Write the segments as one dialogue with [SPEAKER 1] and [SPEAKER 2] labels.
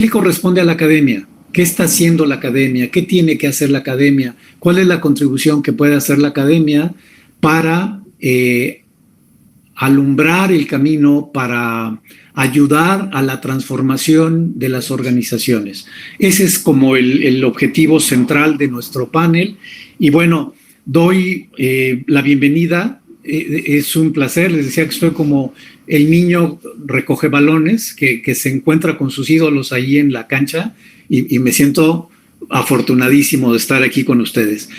[SPEAKER 1] ¿Qué corresponde a la academia? ¿Qué está haciendo la academia? ¿Qué tiene que hacer la academia? ¿Cuál es la contribución que puede hacer la academia para alumbrar el camino, para ayudar a la transformación de las organizaciones? Ese es como el objetivo central de nuestro panel. Y bueno, doy la bienvenida. Es un placer. Les decía que estoy como el niño recoge balones que se encuentra con sus ídolos ahí en la cancha y me siento afortunadísimo de estar aquí con ustedes.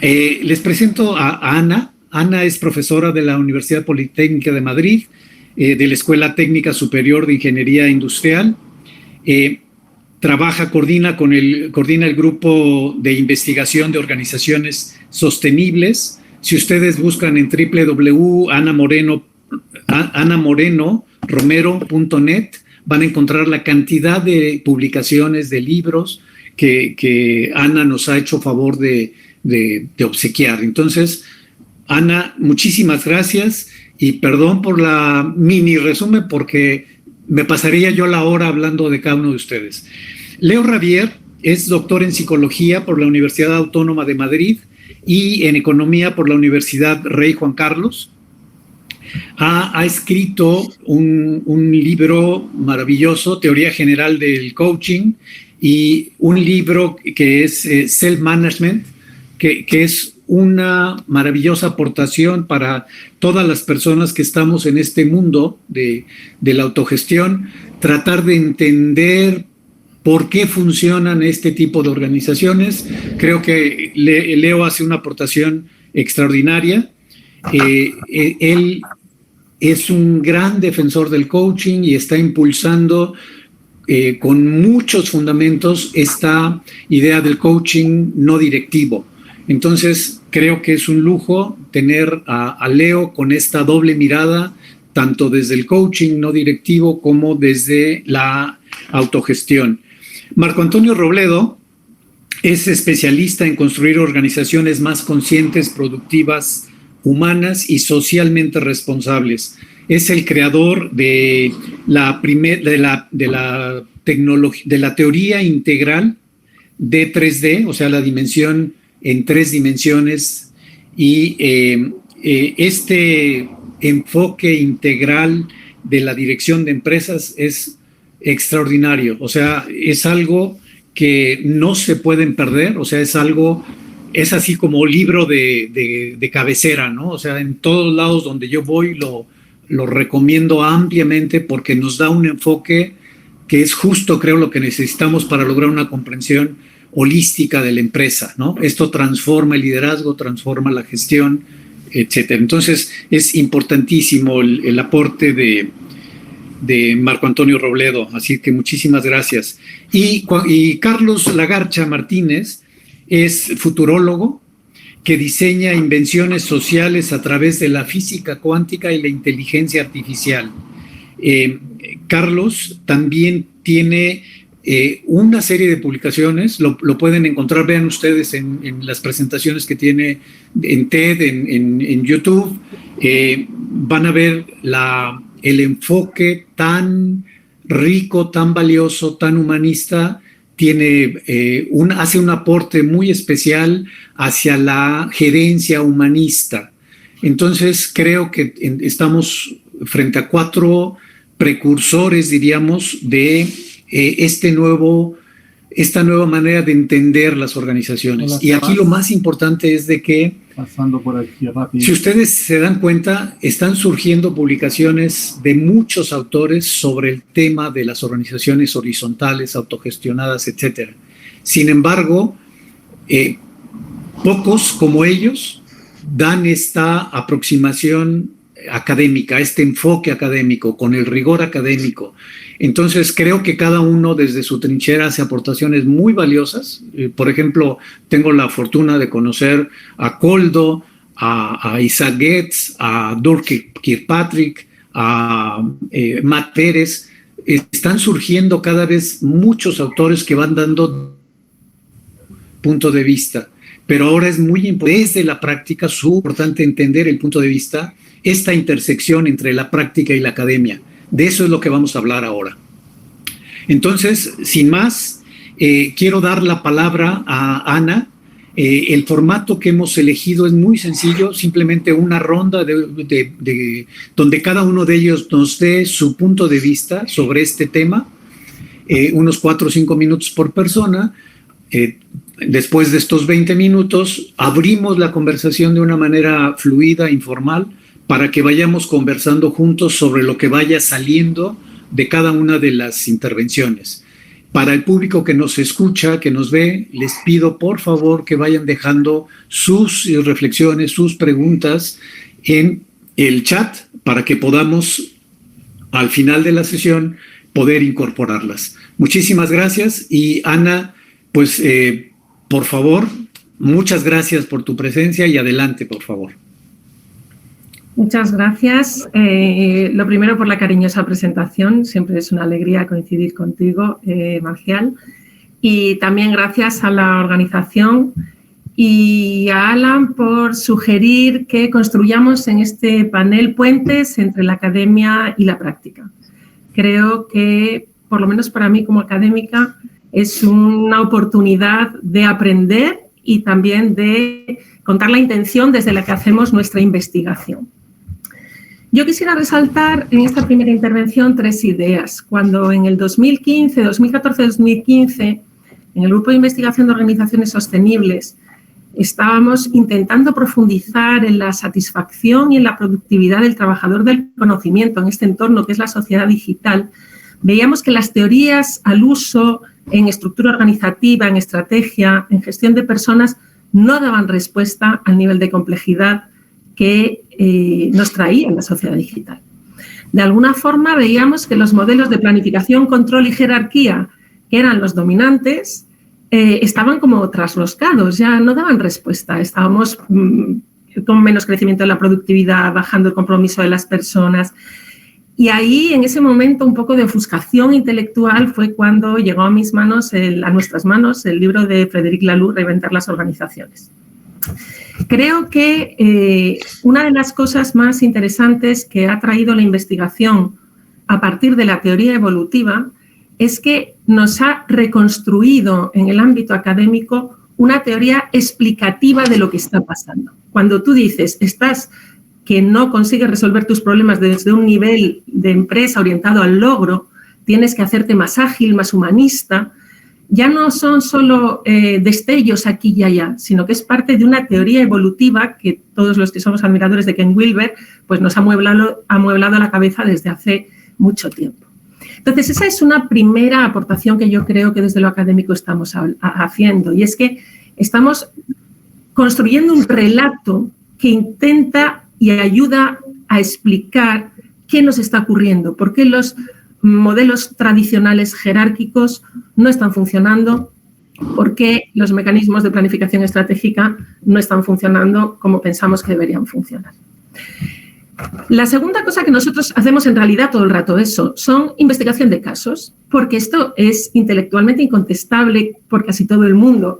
[SPEAKER 1] Les presento a Ana. Ana es profesora de la Universidad Politécnica de Madrid, de la Escuela Técnica Superior de Ingeniería Industrial. Coordina el grupo de investigación de organizaciones sostenibles. Si ustedes buscan en www.anamorenoromero.net, van a encontrar la cantidad de publicaciones, de libros que Ana nos ha hecho favor de obsequiar. Entonces, Ana, muchísimas gracias y perdón por la mini resumen porque me pasaría yo la hora hablando de cada uno de ustedes. Leo Ravier es doctor en psicología por la Universidad Autónoma de Madrid y en economía por la Universidad Rey Juan Carlos. Ha escrito un libro maravilloso, Teoría General del Coaching, y un libro que es Self-Management, que es una maravillosa aportación para todas las personas que estamos en este mundo de la autogestión, tratar de entender por qué funcionan este tipo de organizaciones. Creo que Leo hace una aportación extraordinaria. Él es un gran defensor del coaching y está impulsando con muchos fundamentos esta idea del coaching no directivo. Entonces, creo que es un lujo tener a Leo con esta doble mirada, tanto desde el coaching no directivo como desde la autogestión. Marco Antonio Robledo es especialista en construir organizaciones más conscientes, productivas, humanas y socialmente responsables. Es el creador de la teoría integral de 3D, o sea, la dimensión en 3 dimensiones, y este enfoque integral de la dirección de empresas es extraordinario. O sea, es algo que no se pueden perder, o sea, es así como libro de cabecera, ¿no? O sea, en todos lados donde yo voy lo recomiendo ampliamente porque nos da un enfoque que es justo, creo, lo que necesitamos para lograr una comprensión holística de la empresa, ¿no? Esto transforma el liderazgo, transforma la gestión, etcétera. Entonces, es importantísimo el aporte de Marco Antonio Robledo, así que muchísimas gracias. Y Carlos Lagarcha Martínez es futurólogo que diseña invenciones sociales a través de la física cuántica y la inteligencia artificial. Carlos también tiene una serie de publicaciones, lo pueden encontrar, vean ustedes en las presentaciones que tiene en TED, en YouTube, van a ver el enfoque tan rico, tan valioso, tan humanista. Hace un aporte muy especial hacia la gerencia humanista. Entonces, creo que estamos frente a 4 precursores, diríamos, de esta nueva manera de entender las organizaciones. Hola, y aquí lo más importante es de que,
[SPEAKER 2] pasando por aquí rápido,
[SPEAKER 1] si ustedes se dan cuenta, están surgiendo publicaciones de muchos autores sobre el tema de las organizaciones horizontales, autogestionadas, etcétera. Sin embargo, pocos como ellos dan esta aproximación académica, este enfoque académico, con el rigor académico. Entonces, creo que cada uno desde su trinchera hace aportaciones muy valiosas. Por ejemplo, tengo la fortuna de conocer a Koldo, a Isaac Getz, a Dirk Kirkpatrick, a Matt Pérez. Están surgiendo cada vez muchos autores que van dando punto de vista. Pero ahora es muy importante, desde la práctica, es importante entender el punto de vista, esta intersección entre la práctica y la academia. De eso es lo que vamos a hablar ahora. Entonces, sin más, quiero dar la palabra a Ana. El formato que hemos elegido es muy sencillo, simplemente una ronda donde cada uno de ellos nos dé su punto de vista sobre este tema, unos 4 o 5 minutos por persona. Después de estos 20 minutos, abrimos la conversación de una manera fluida, informal, para que vayamos conversando juntos sobre lo que vaya saliendo de cada una de las intervenciones. Para el público que nos escucha, que nos ve, les pido por favor que vayan dejando sus reflexiones, sus preguntas en el chat para que podamos, al final de la sesión, poder incorporarlas. Muchísimas gracias y Ana, pues por favor, muchas gracias por tu presencia y adelante, por favor.
[SPEAKER 3] Muchas gracias. Lo primero por la cariñosa presentación. Siempre es una alegría coincidir contigo, Marcial. Y también gracias a la organización y a Alan por sugerir que construyamos en este panel puentes entre la academia y la práctica. Creo que, por lo menos para mí como académica, es una oportunidad de aprender y también de contar la intención desde la que hacemos nuestra investigación. Yo quisiera resaltar en esta primera intervención 3 ideas. Cuando en el 2014-2015, en el Grupo de Investigación de Organizaciones Sostenibles, estábamos intentando profundizar en la satisfacción y en la productividad del trabajador del conocimiento en este entorno que es la sociedad digital, veíamos que las teorías al uso en estructura organizativa, en estrategia, en gestión de personas, no daban respuesta al nivel de complejidad que nos traía la sociedad digital. De alguna forma veíamos que los modelos de planificación, control y jerarquía, que eran los dominantes, estaban como traslocados, ya no daban respuesta. Estábamos con menos crecimiento de la productividad, bajando el compromiso de las personas. Y ahí, en ese momento, un poco de ofuscación intelectual fue cuando llegó a mis manos, a nuestras manos, el libro de Frédéric Laloux, Reinventar las organizaciones. Creo que una de las cosas más interesantes que ha traído la investigación a partir de la teoría evolutiva es que nos ha reconstruido en el ámbito académico una teoría explicativa de lo que está pasando. Cuando tú dices, que no consigues resolver tus problemas desde un nivel de empresa orientado al logro, tienes que hacerte más ágil, más humanista, ya no son solo destellos aquí y allá, sino que es parte de una teoría evolutiva que todos los que somos admiradores de Ken Wilber pues nos ha amueblado la cabeza desde hace mucho tiempo. Entonces, esa es una primera aportación que yo creo que desde lo académico estamos haciendo, y es que estamos construyendo un relato que intenta y ayuda a explicar qué nos está ocurriendo, por qué los modelos tradicionales jerárquicos no están funcionando, por qué los mecanismos de planificación estratégica no están funcionando como pensamos que deberían funcionar. La segunda cosa que nosotros hacemos en realidad todo el rato son investigación de casos, porque esto es intelectualmente incontestable por casi todo el mundo.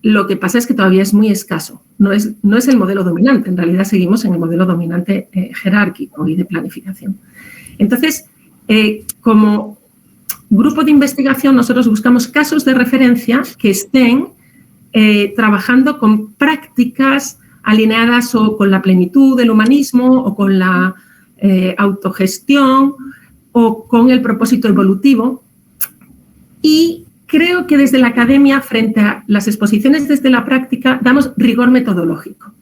[SPEAKER 3] Lo que pasa es que todavía es muy escaso, no es el modelo dominante, en realidad seguimos en el modelo dominante jerárquico y de planificación. Entonces, como grupo de investigación nosotros buscamos casos de referencia que estén trabajando con prácticas alineadas o con la plenitud del humanismo o con la autogestión o con el propósito evolutivo. Y creo que desde la academia, frente a las exposiciones desde la práctica, damos rigor metodológico.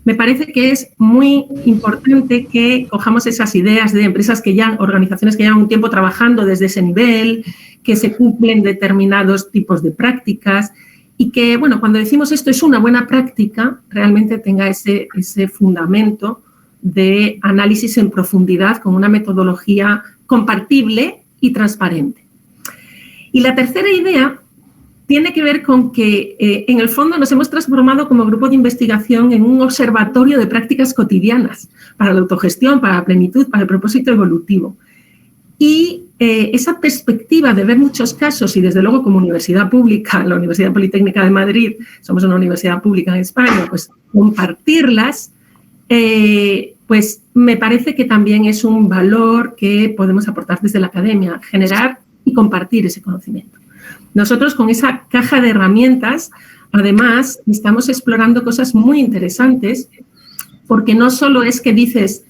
[SPEAKER 3] Me parece que es muy importante que cojamos esas ideas de empresas organizaciones que llevan un tiempo trabajando desde ese nivel, que se cumplen determinados tipos de prácticas y que, bueno, cuando decimos esto es una buena práctica, realmente tenga ese fundamento de análisis en profundidad con una metodología compartible y transparente. Y la tercera idea tiene que ver con que, en el fondo, nos hemos transformado como grupo de investigación en un observatorio de prácticas cotidianas para la autogestión, para la plenitud, para el propósito evolutivo. Y esa perspectiva de ver muchos casos, y desde luego como universidad pública, la Universidad Politécnica de Madrid, somos una universidad pública en España, pues compartirlas, pues me parece que también es un valor que podemos aportar desde la academia, generar y compartir ese conocimiento. Nosotros con esa caja de herramientas, además, estamos explorando cosas muy interesantes, porque no solo es que dices,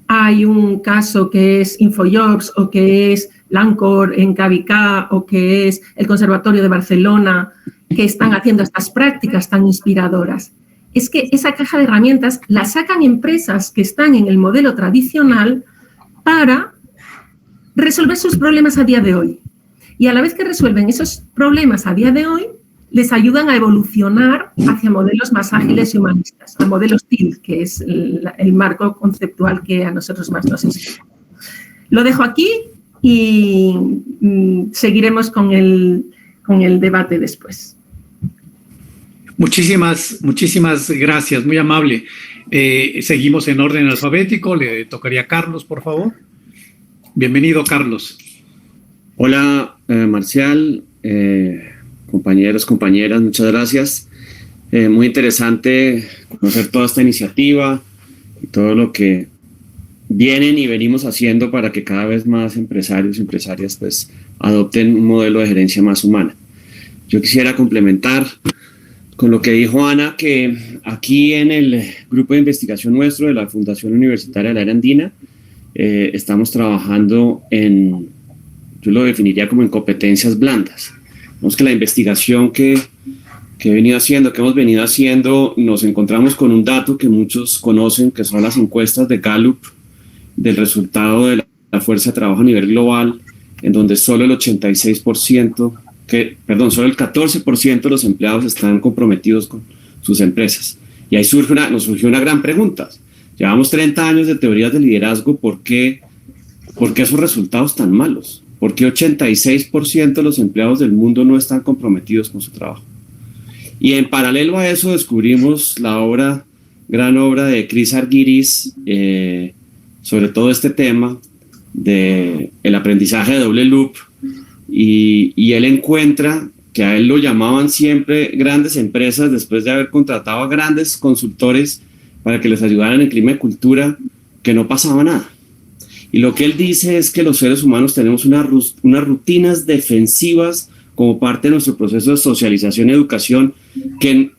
[SPEAKER 3] hay un caso que es InfoJobs o que es Lancor en KVK o que es el Conservatorio de Barcelona, que están haciendo estas prácticas tan inspiradoras. Es que esa caja de herramientas la sacan empresas que están en el modelo tradicional para resolver sus problemas a día de hoy. Y a la vez que resuelven esos problemas a día de hoy, les ayudan a evolucionar hacia modelos más ágiles y humanistas, a modelos TIL, que es el marco conceptual que a nosotros más nos inspira. Lo dejo aquí y seguiremos con el debate después.
[SPEAKER 1] Muchísimas gracias, muy amable. Seguimos en orden alfabético, le tocaría a Carlos, por favor. Bienvenido, Carlos.
[SPEAKER 4] Hola, Marcial, compañeros, compañeras, muchas gracias. Muy interesante conocer toda esta iniciativa y todo lo que vienen y venimos haciendo para que cada vez más empresarios y empresarias pues adopten un modelo de gerencia más humana. Yo quisiera complementar con lo que dijo Ana, que aquí en el grupo de investigación nuestro de la Fundación Universitaria del Área Andina estamos trabajando en, yo lo definiría como en competencias blandas. Vemos que la investigación que hemos venido haciendo, nos encontramos con un dato que muchos conocen, que son las encuestas de Gallup del resultado de la fuerza de trabajo a nivel global, en donde solo el 14% de los empleados están comprometidos con sus empresas. Y ahí nos surgió una gran pregunta. Llevamos 30 años de teorías de liderazgo, ¿por qué esos resultados tan malos? ¿Por qué 86% de los empleados del mundo no están comprometidos con su trabajo? Y en paralelo a eso descubrimos la gran obra de Chris Argyris sobre todo este tema del aprendizaje de doble loop, y él encuentra que a él lo llamaban siempre grandes empresas después de haber contratado a grandes consultores para que les ayudaran en clima de cultura, que no pasaba nada. Y lo que él dice es que los seres humanos tenemos unas rutinas defensivas como parte de nuestro proceso de socialización y educación, que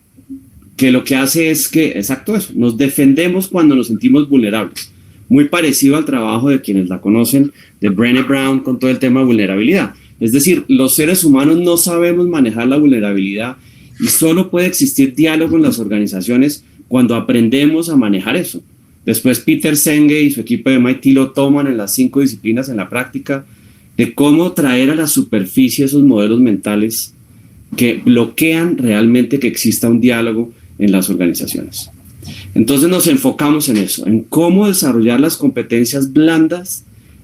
[SPEAKER 4] lo que hace es que, exacto eso, nos defendemos cuando nos sentimos vulnerables. Muy parecido al trabajo de quienes la conocen, de Brené Brown, con todo el tema de vulnerabilidad. Es decir, los seres humanos no sabemos manejar la vulnerabilidad y solo puede existir diálogo en las organizaciones cuando aprendemos a manejar eso. Después Peter Senge y su equipo de MIT lo toman en las 5 disciplinas en la práctica de cómo traer a la superficie esos modelos mentales que bloquean realmente que exista un diálogo en las organizaciones. Entonces nos enfocamos en eso, en cómo desarrollar las competencias blandas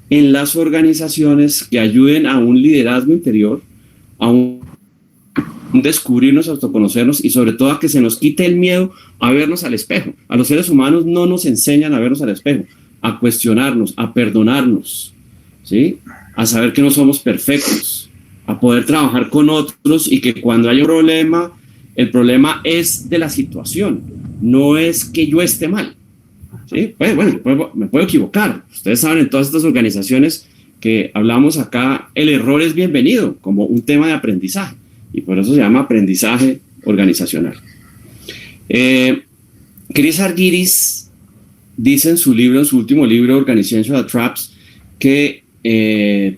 [SPEAKER 4] en las organizaciones que ayuden a un liderazgo interior, a un descubrirnos, autoconocernos y sobre todo a que se nos quite el miedo a vernos al espejo. A los seres humanos no nos enseñan a vernos al espejo, a cuestionarnos, a perdonarnos, ¿sí? A saber que no somos perfectos, a poder trabajar con otros y que cuando hay un problema, el problema es de la situación, no es que yo esté mal. ¿Sí? Pues, bueno, me puedo equivocar. Ustedes saben, en todas estas organizaciones que hablamos acá, el error es bienvenido como un tema de aprendizaje y por eso se llama aprendizaje organizacional. Chris Argyris dice en su último libro, Organizational Traps, que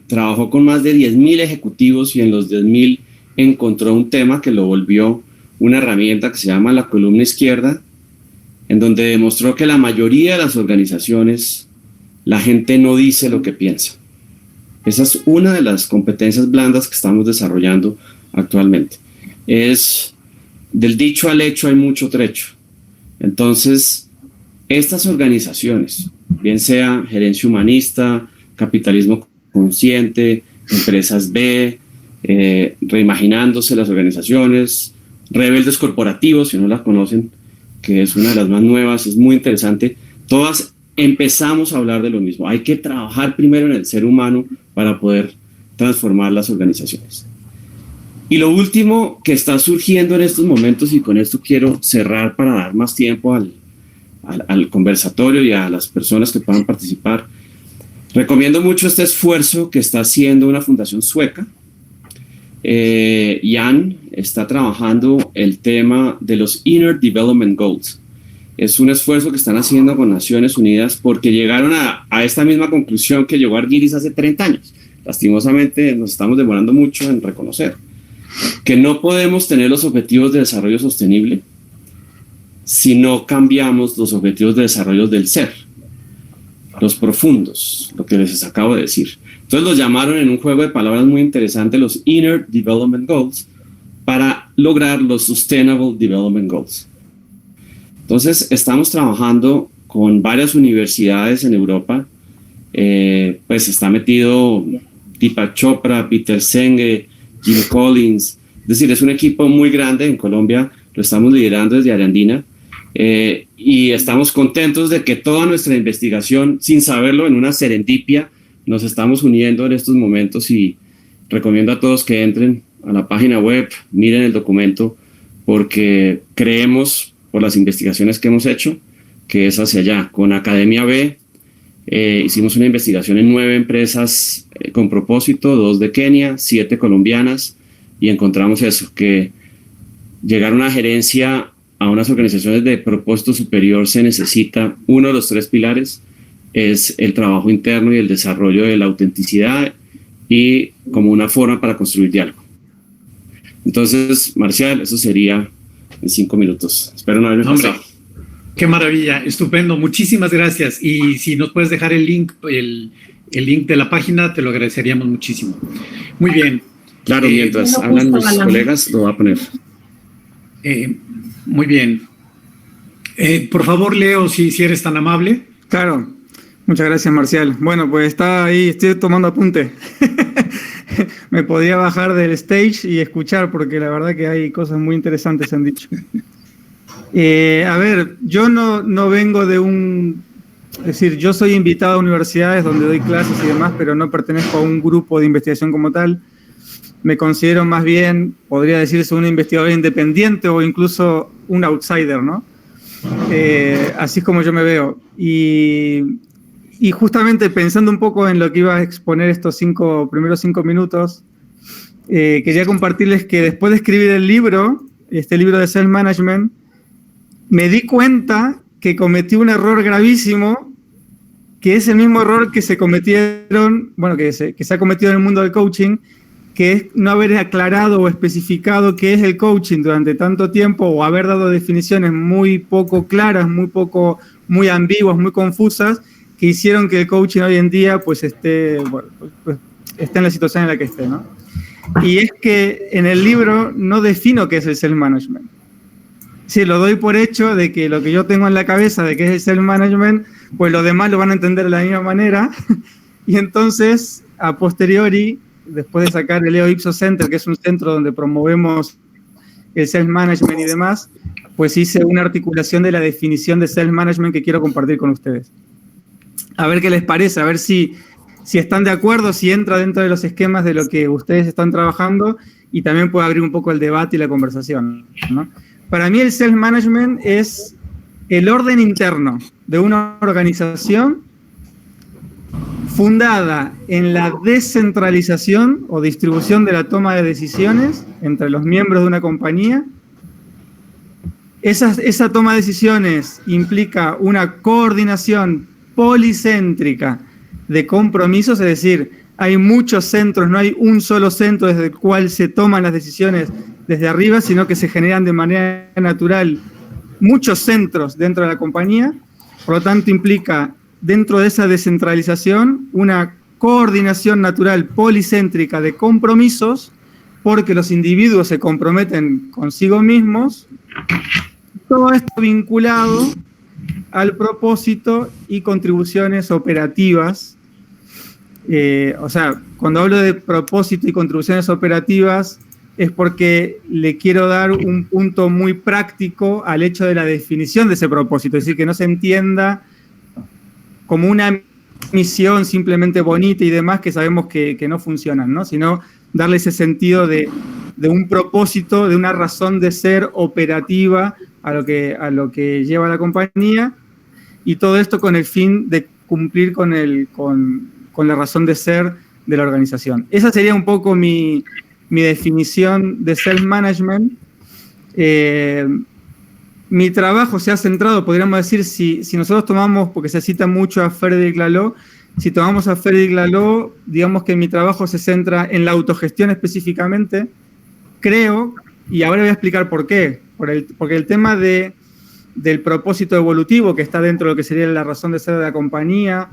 [SPEAKER 4] trabajó con más de 10.000 ejecutivos y en los 10.000 encontró un tema que lo volvió una herramienta que se llama la columna izquierda, en donde demostró que la mayoría de las organizaciones, la gente no dice lo que piensa. Esa es una de las competencias blandas que estamos desarrollando actualmente. Es del dicho al hecho hay mucho trecho. Entonces, estas organizaciones, bien sea gerencia humanista, capitalismo consciente, empresas B, reimaginándose las organizaciones, rebeldes corporativos, si no las conocen, que es una de las más nuevas, es muy interesante. Todas empezamos a hablar de lo mismo. Hay que trabajar primero en el ser humano para poder transformar las organizaciones. Y lo último que está surgiendo en estos momentos, y con esto quiero cerrar para dar más tiempo al conversatorio y a las personas que puedan participar, Recomiendo mucho este esfuerzo que está haciendo una fundación sueca. Jan está trabajando el tema de los Inner Development Goals. Es un esfuerzo que están haciendo con Naciones Unidas porque llegaron a esta misma conclusión que llegó Argyris hace 30 años. Lastimosamente nos estamos demorando mucho en reconocer que no podemos tener los objetivos de desarrollo sostenible si no cambiamos los objetivos de desarrollo del ser, los profundos, lo que les acabo de decir. Entonces los llamaron en un juego de palabras muy interesante los Inner Development Goals para lograr los Sustainable Development Goals. Entonces estamos trabajando con varias universidades en Europa, pues está metido Deepak Chopra, Peter Senge, Jim Collins, es decir, es un equipo muy grande en Colombia, lo estamos liderando desde Ariandina, y estamos contentos de que toda nuestra investigación, sin saberlo, en una serendipia, nos estamos uniendo en estos momentos, y recomiendo a todos que entren a la página web, miren el documento, porque creemos, por las investigaciones que hemos hecho, que es hacia allá. Con Academia B hicimos una investigación en 9 empresas con propósito, 2 de Kenia, 7 colombianas, y encontramos eso, que llegar a una gerencia, a unas organizaciones de propósito superior, se necesita uno de los 3 pilares, es el trabajo interno y el desarrollo de la autenticidad, y como una forma para construir diálogo. Entonces, Marcial, eso sería en 5 minutos. Espero no haberme pasado.
[SPEAKER 1] Qué maravilla, estupendo, muchísimas gracias. Y si nos puedes dejar el link de la página, te lo agradeceríamos muchísimo. Muy bien.
[SPEAKER 4] Claro, mientras hablan mis colegas, lo voy a poner.
[SPEAKER 1] Muy bien. Por favor, Leo, si eres tan amable.
[SPEAKER 5] Claro, muchas gracias, Marcial. Bueno, pues está ahí, estoy tomando apunte. Me podría bajar del stage y escuchar, porque la verdad que hay cosas muy interesantes se han dicho. A ver, yo no vengo de es decir, yo soy invitado a universidades donde doy clases y demás, pero no pertenezco a un grupo de investigación como tal. Me considero más bien, podría decirse, un investigador independiente o incluso un outsider, ¿no? Así es como yo me veo. Y justamente pensando un poco en lo que iba a exponer estos primeros 5 minutos, quería compartirles que después de escribir el libro, este libro de Self Management, me di cuenta que cometí un error gravísimo, que es el mismo error que se ha cometido en el mundo del coaching, que es no haber aclarado o especificado qué es el coaching durante tanto tiempo, o haber dado definiciones muy poco claras, muy ambiguas, muy confusas, que hicieron que el coaching hoy en día pues esté en la situación en la que esté, ¿no? Y es que en el libro no defino qué es el self-management. Sí, lo doy por hecho de que lo que yo tengo en la cabeza de qué es el self-management, pues los demás lo van a entender de la misma manera. Y entonces, a posteriori, después de sacar el Leo Ipsos Center, que es un centro donde promovemos el self-management y demás, pues hice una articulación de la definición de self-management que quiero compartir con ustedes. A ver qué les parece, a ver si están de acuerdo, si entra dentro de los esquemas de lo que ustedes están trabajando, y también puede abrir un poco el debate y la conversación, ¿no? Para mí el self-management es el orden interno de una organización fundada en la descentralización o distribución de la toma de decisiones entre los miembros de una compañía. Esa toma de decisiones implica una coordinación policéntrica de compromisos, es decir, hay muchos centros, no hay un solo centro desde el cual se toman las decisiones desde arriba, sino que se generan de manera natural muchos centros dentro de la compañía. Por lo tanto, implica dentro de esa descentralización una coordinación natural policéntrica de compromisos, porque los individuos se comprometen consigo mismos. Todo esto vinculado al propósito y contribuciones operativas. O sea, cuando hablo de propósito y contribuciones operativas es porque le quiero dar un punto muy práctico al hecho de la definición de ese propósito, es decir, que no se entienda como una misión simplemente bonita y demás que sabemos que no funcionan, ¿no? Sino darle ese sentido de un propósito, de una razón de ser operativa a lo que lleva la compañía, y todo esto con el fin de cumplir con con la razón de ser de la organización. Esa sería un poco mi definición de self-management. Mi trabajo se ha centrado, podríamos decir, si nosotros tomamos, porque se cita mucho a Frédéric Laloux, si tomamos a Frédéric Laloux, digamos que mi trabajo se centra en la autogestión específicamente, creo, y ahora voy a explicar por qué, porque el tema del propósito evolutivo que está dentro de lo que sería la razón de ser de la compañía,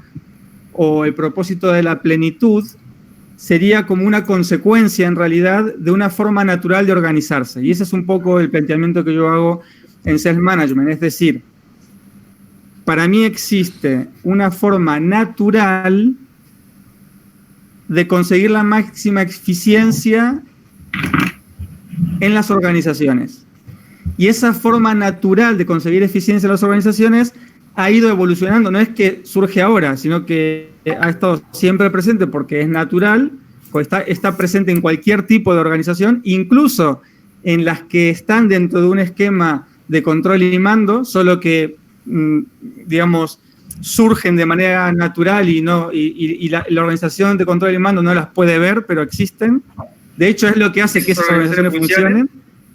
[SPEAKER 5] o el propósito de la plenitud, sería como una consecuencia en realidad de una forma natural de organizarse. Y ese es un poco el planteamiento que yo hago en self-management, es decir, para mí existe una forma natural de conseguir la máxima eficiencia en las organizaciones. Y esa forma natural de conseguir eficiencia en las organizaciones ha ido evolucionando. No es que surge ahora, sino que ha estado siempre presente porque es natural, pues está presente en cualquier tipo de organización, incluso en las que están dentro de un esquema de control y mando, solo que, digamos, surgen de manera natural y la organización de control y mando no las puede ver, pero existen. De hecho, es lo que hace que esas organizaciones funcionen.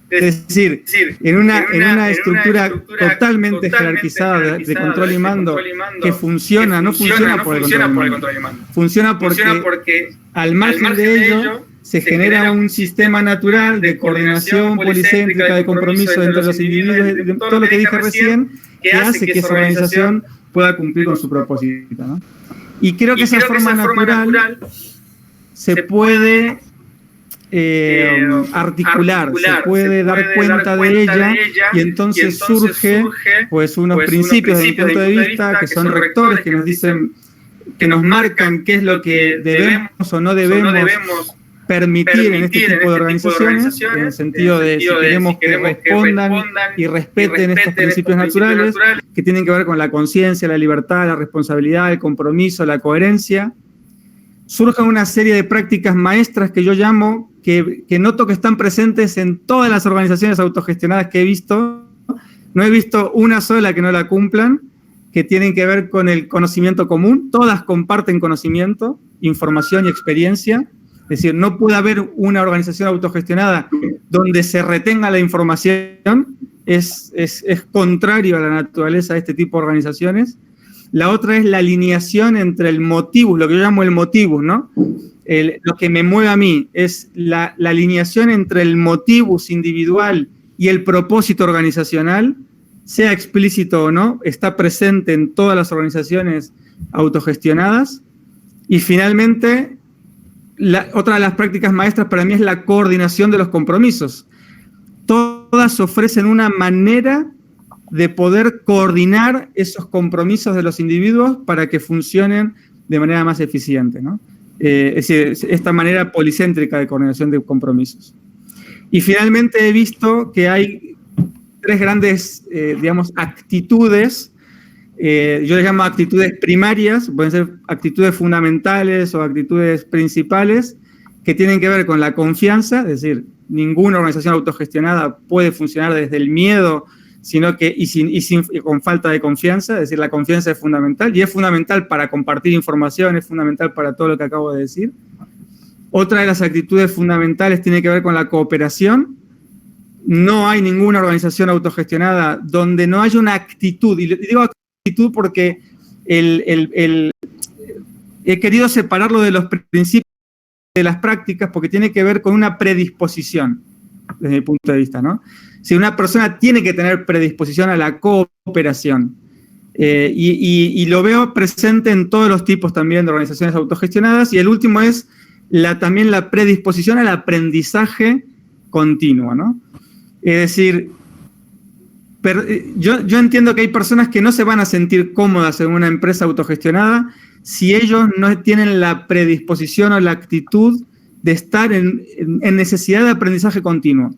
[SPEAKER 5] Es decir, en una estructura totalmente jerarquizada de control y mando que funciona, no funciona por el control y mando. Funciona porque al margen de ello se genera un sistema natural de coordinación policéntrica, de compromiso entre los individuos, de todo lo que dije recién, que hace que esa organización pueda cumplir con su propósito, ¿no? Y creo que esa forma natural se puede articular, se puede dar cuenta de ella y entonces surge pues unos principios desde mi punto de vista que son rectores, que nos dicen, que nos marcan qué es lo que debemos o no debemos permitir en este tipo de organizaciones, en el sentido de si queremos que respondan y respeten estos principios naturales que tienen que ver con la conciencia, la libertad, la responsabilidad, el compromiso, la coherencia. Surgen una serie de prácticas maestras que yo llamo, que noto que están presentes en todas las organizaciones autogestionadas que he visto. No he visto una sola que no la cumplan, que tienen que ver con el conocimiento común. Todas comparten conocimiento, información y experiencia. Es decir, no puede haber una organización autogestionada donde se retenga la información. Es contrario a la naturaleza de este tipo de organizaciones. La otra es la alineación entre el motivus, lo que yo llamo el motivus, ¿no? Lo que me mueve a mí es la alineación entre el motivus individual y el propósito organizacional, sea explícito o no, está presente en todas las organizaciones autogestionadas. Y finalmente, otra de las prácticas maestras para mí es la coordinación de los compromisos. Todas ofrecen una manera de poder coordinar esos compromisos de los individuos para que funcionen de manera más eficiente, ¿no? Es decir, esta manera policéntrica de coordinación de compromisos. Y finalmente he visto que hay tres grandes, digamos, actitudes. Yo les llamo actitudes primarias, pueden ser actitudes fundamentales o actitudes principales, que tienen que ver con la confianza, es decir, ninguna organización autogestionada puede funcionar desde el miedo, sino que y con falta de confianza, es decir, la confianza es fundamental, y es fundamental para compartir información, es fundamental para todo lo que acabo de decir. Otra de las actitudes fundamentales tiene que ver con la cooperación. No hay ninguna organización autogestionada donde no haya una actitud, y digo actitud porque he querido separarlo de los principios de las prácticas porque tiene que ver con una predisposición, desde mi punto de vista, ¿no? Si una persona tiene que tener predisposición a la cooperación, y lo veo presente en todos los tipos también de organizaciones autogestionadas, y el último es también la predisposición al aprendizaje continuo, ¿no? Es decir, yo entiendo que hay personas que no se van a sentir cómodas en una empresa autogestionada si ellos no tienen la predisposición o la actitud de estar en necesidad de aprendizaje continuo.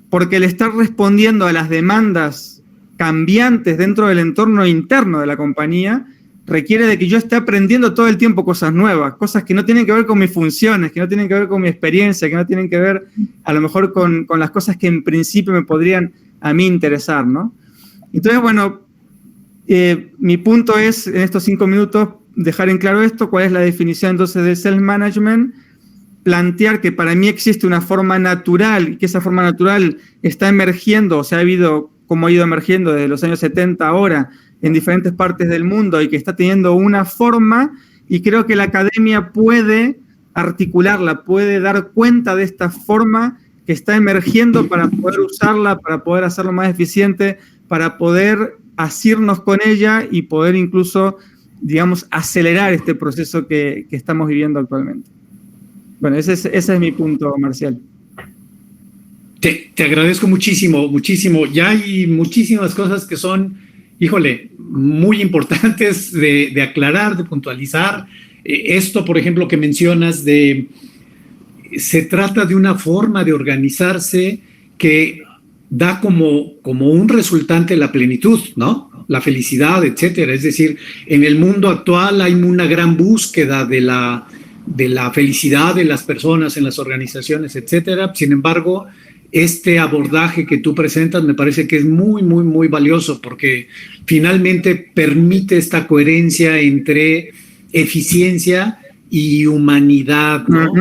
[SPEAKER 5] Porque el estar respondiendo a las demandas cambiantes dentro del entorno interno de la compañía requiere de que yo esté aprendiendo todo el tiempo cosas nuevas, cosas que no tienen que ver con mis funciones, que no tienen que ver con mi experiencia, que no tienen que ver a lo mejor con las cosas que en principio me podrían a mí interesar, ¿no? Entonces, bueno, mi punto es, en estos 5 minutos, dejar en claro esto, cuál es la definición entonces de self-management, plantear que para mí existe una forma natural y que esa forma natural está emergiendo, o sea, ha ido emergiendo desde los años 70 ahora en diferentes partes del mundo y que está teniendo una forma, y creo que la academia puede articularla, puede dar cuenta de esta forma que está emergiendo para poder usarla, para poder hacerlo más eficiente, para poder asirnos con ella y poder incluso, digamos, acelerar este proceso que estamos viviendo actualmente. Bueno, ese es mi punto, Marcial.
[SPEAKER 1] Te agradezco muchísimo, muchísimo. Ya hay muchísimas cosas que son, híjole, muy importantes de aclarar, de puntualizar. Esto, por ejemplo, que mencionas se trata de una forma de organizarse que da como un resultante la plenitud, ¿no? La felicidad, etcétera. Es decir, en el mundo actual hay una gran búsqueda de la felicidad de las personas en las organizaciones, etcétera. Sin embargo, este abordaje que tú presentas me parece que es muy, muy, muy valioso porque finalmente permite esta coherencia entre eficiencia y humanidad, ¿no?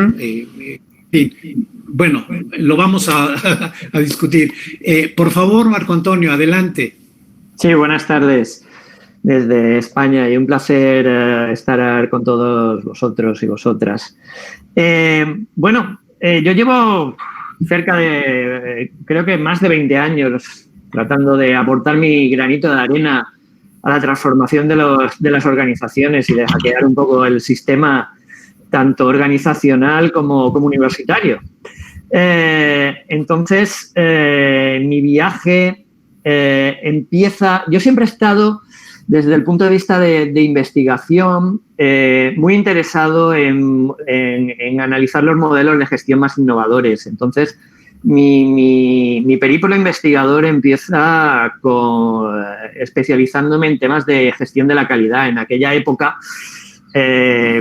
[SPEAKER 1] Bueno, lo vamos a discutir. Por favor, Marco Antonio, adelante.
[SPEAKER 6] Sí, buenas tardes desde España y un placer estar con todos vosotros y vosotras. Yo llevo cerca de, creo que más de 20 años tratando de aportar mi granito de arena a la transformación de las organizaciones y de hackear un poco el sistema tanto organizacional como universitario. Entonces, mi viaje empieza... Yo siempre he estado, desde el punto de vista de investigación, muy interesado en analizar los modelos de gestión más innovadores. Entonces, mi periplo investigador empieza especializándome en temas de gestión de la calidad. En aquella época,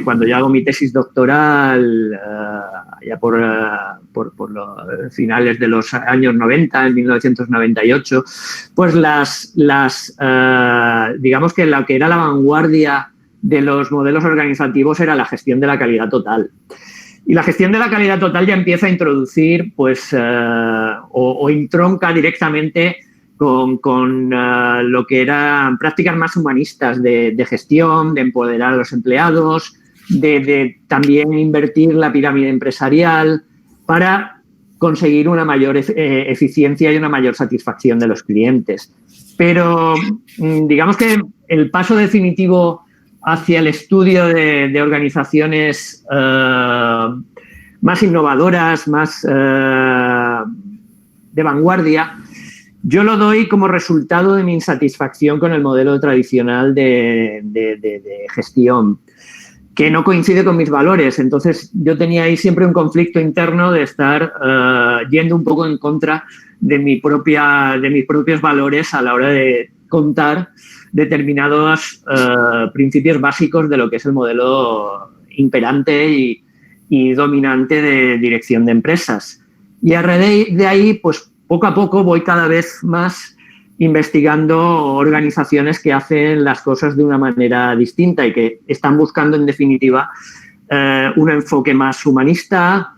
[SPEAKER 6] cuando yo hago mi tesis doctoral, ya por los finales de los años 90, en 1998, pues digamos que lo que era la vanguardia de los modelos organizativos era la gestión de la calidad total. Y la gestión de la calidad total ya empieza a introducir, pues, o entronca directamente con lo que eran prácticas más humanistas de gestión, de empoderar a los empleados, de también invertir la pirámide empresarial para conseguir una mayor eficiencia y una mayor satisfacción de los clientes. Pero digamos que el paso definitivo hacia el estudio de organizaciones más innovadoras, más de vanguardia, yo lo doy como resultado de mi insatisfacción con el modelo tradicional de gestión, que no coincide con mis valores. Entonces, yo tenía ahí siempre un conflicto interno de estar yendo un poco en contra de mis propios valores a la hora de contar determinados principios básicos de lo que es el modelo imperante y dominante de dirección de empresas. Y a raíz de ahí, pues, poco a poco voy cada vez más investigando organizaciones que hacen las cosas de una manera distinta y que están buscando, en definitiva, un enfoque más humanista,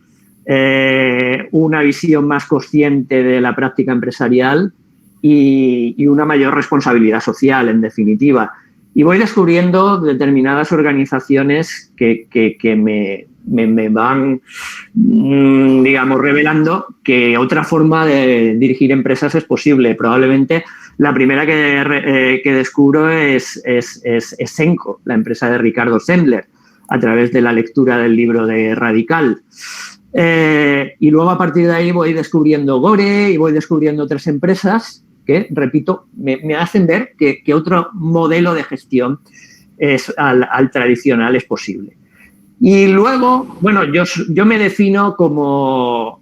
[SPEAKER 6] una visión más consciente de la práctica empresarial y una mayor responsabilidad social, en definitiva. Y voy descubriendo determinadas organizaciones que me van, digamos, revelando que otra forma de dirigir empresas es posible. Probablemente la primera que descubro es Senco, la empresa de Ricardo Sendler, a través de la lectura del libro de Radical. Y luego, a partir de ahí, voy descubriendo Gore y voy descubriendo otras empresas que, repito, me hacen ver que otro modelo de gestión al tradicional es posible. Y luego, bueno, yo me defino como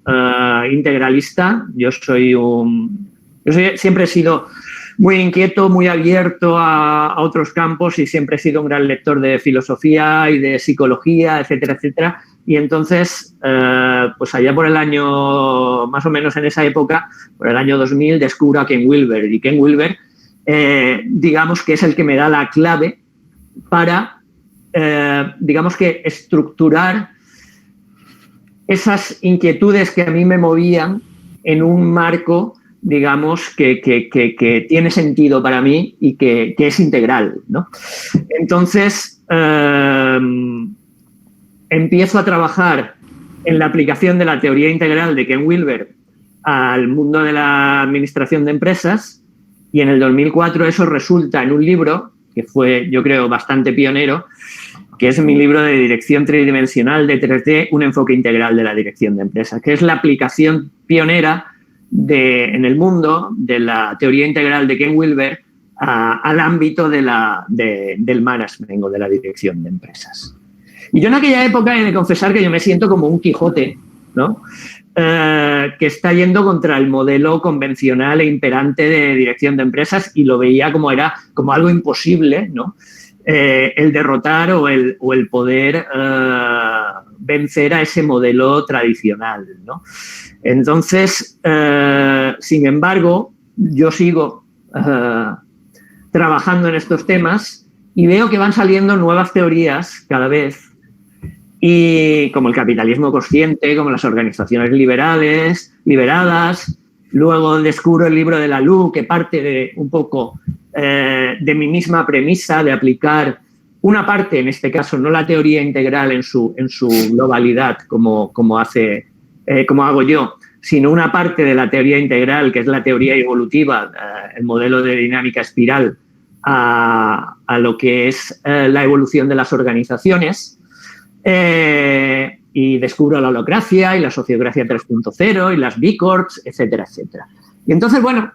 [SPEAKER 6] integralista. Yo siempre he sido muy inquieto, muy abierto a otros campos y siempre he sido un gran lector de filosofía y de psicología, etcétera, etcétera. Y entonces, pues allá por el año, más o menos en esa época, por el año 2000, descubro a Ken Wilber. Y Ken Wilber, digamos que es el que me da la clave para digamos que estructurar esas inquietudes que a mí me movían en un marco, digamos, que tiene sentido para mí y que es integral, ¿no? Entonces, empiezo a trabajar en la aplicación de la teoría integral de Ken Wilber al mundo de la administración de empresas, y en el 2004 eso resulta en un libro que fue, yo creo, bastante pionero, que es mi libro de dirección tridimensional de 3D, un enfoque integral de la dirección de empresas, que es la aplicación pionera en el mundo de la teoría integral de Ken Wilber al ámbito del management o de la dirección de empresas. Y yo en aquella época he de confesar que yo me siento como un Quijote, ¿no? Que está yendo contra el modelo convencional e imperante de dirección de empresas, y lo veía como algo imposible, ¿no? El derrotar o el poder vencer a ese modelo tradicional, ¿no? Entonces, sin embargo, yo sigo trabajando en estos temas y veo que van saliendo nuevas teorías cada vez, y como el capitalismo consciente, como las organizaciones liberadas. Luego descubro el libro de Laloux, que parte de un poco de mi misma premisa de aplicar una parte, en este caso no la teoría integral en su globalidad como hago yo, sino una parte de la teoría integral, que es la teoría evolutiva, el modelo de dinámica espiral, a lo que es la evolución de las organizaciones. Y descubro la holocracia y la sociocracia 3.0 y las B Corps, etcétera, etcétera. Y entonces, bueno,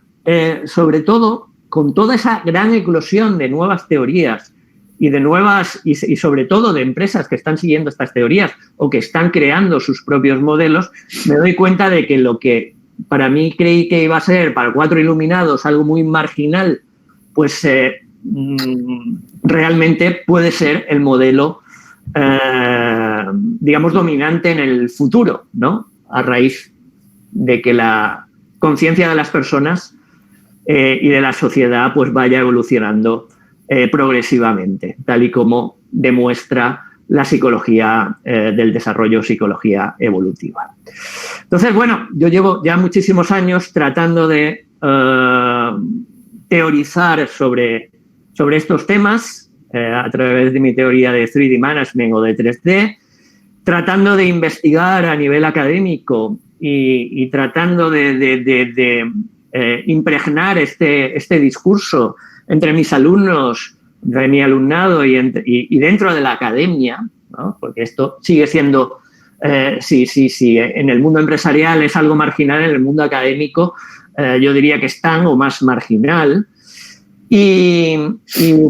[SPEAKER 6] sobre todo, con toda esa gran eclosión de nuevas teorías y y sobre todo de empresas que están siguiendo estas teorías o que están creando sus propios modelos, me doy cuenta de que lo que para mí creí que iba a ser, para 4 iluminados, algo muy marginal, pues realmente puede ser el modelo digamos, dominante en el futuro, ¿no? A raíz de que la conciencia de las personas y de la sociedad pues vaya evolucionando progresivamente, tal y como demuestra la psicología del desarrollo, psicología evolutiva. Entonces, bueno, yo llevo ya muchísimos años tratando de teorizar sobre estos temas, a través de mi teoría de 3D Management o de 3D, tratando de investigar a nivel académico y tratando de impregnar este discurso entre mis alumnos, de mi alumnado y dentro de la academia, ¿no? Porque esto sigue siendo, sí, en el mundo empresarial es algo marginal, en el mundo académico yo diría que es tan o más marginal. Y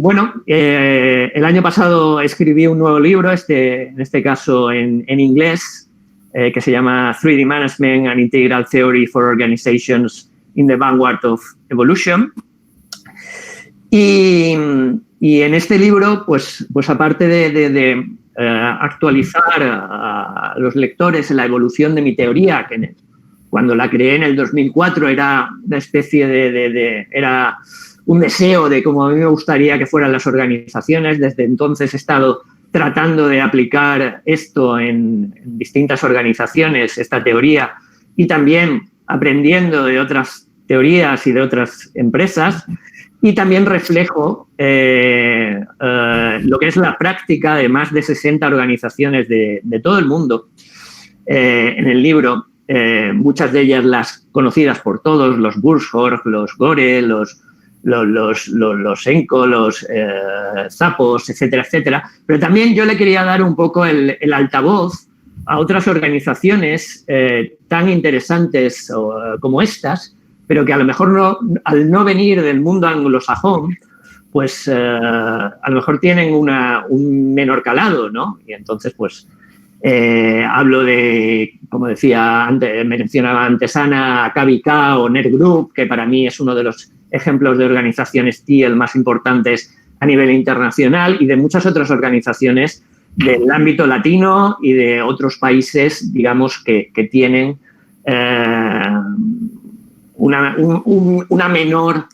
[SPEAKER 6] bueno, el año pasado escribí un nuevo libro, en este caso en inglés, que se llama 3D Management, an Integral Theory for Organizations in the Vanguard of Evolution. Y en este libro, pues aparte de actualizar a los lectores en la evolución de mi teoría, que cuando la creé en el 2004 era una especie era un deseo de cómo a mí me gustaría que fueran las organizaciones. Desde entonces he estado tratando de aplicar esto en distintas organizaciones, esta teoría, y también aprendiendo de otras teorías y de otras empresas, y también reflejo lo que es la práctica de más de 60 organizaciones de todo el mundo en el libro, muchas de ellas las conocidas por todos, los Buschorg, los Gore, los Enco, los Zappos, etcétera, etcétera. Pero también yo le quería dar un poco el altavoz a otras organizaciones tan interesantes como estas, pero que a lo mejor al no venir del mundo anglosajón, pues a lo mejor tienen un menor calado, ¿no? Y entonces, pues, hablo de, como decía antes, mencionaba antes Ana, KVK o NERD Group, que para mí es uno de los ejemplos de organizaciones TIEL más importantes a nivel internacional, y de muchas otras organizaciones del ámbito latino y de otros países, digamos, que tienen una menor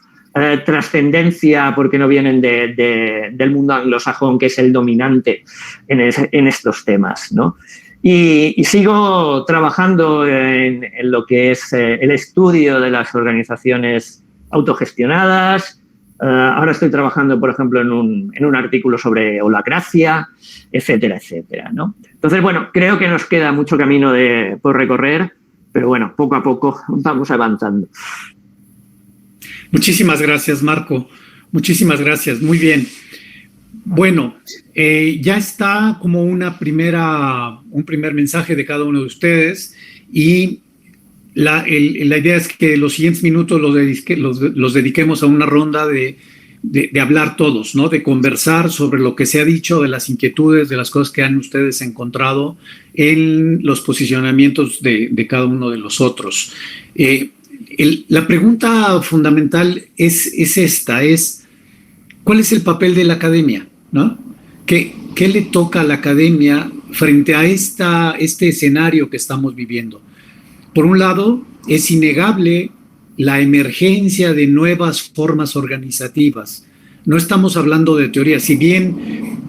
[SPEAKER 6] trascendencia porque no vienen del mundo anglosajón, que es el dominante en estos temas, ¿no? Y sigo trabajando en lo que es el estudio de las organizaciones autogestionadas. Ahora estoy trabajando, por ejemplo, en un artículo sobre holacracia, etcétera, etcétera, ¿no? Entonces, bueno, creo que nos queda mucho camino por recorrer, pero bueno, poco a poco vamos avanzando.
[SPEAKER 1] Muchísimas gracias, Marco. Muchísimas gracias. Muy bien. Bueno, ya está como un primer mensaje de cada uno de ustedes y la idea es que los siguientes minutos los dediquemos a una ronda de hablar todos, ¿no? De conversar sobre lo que se ha dicho, de las inquietudes, de las cosas que han ustedes encontrado en los posicionamientos de cada uno de los otros. La pregunta fundamental es esta, ¿cuál es el papel de la academia? ¿No? ¿Qué le toca a la academia frente a este escenario que estamos viviendo? Por un lado, es innegable la emergencia de nuevas organizativas. No estamos hablando de teoría, si bien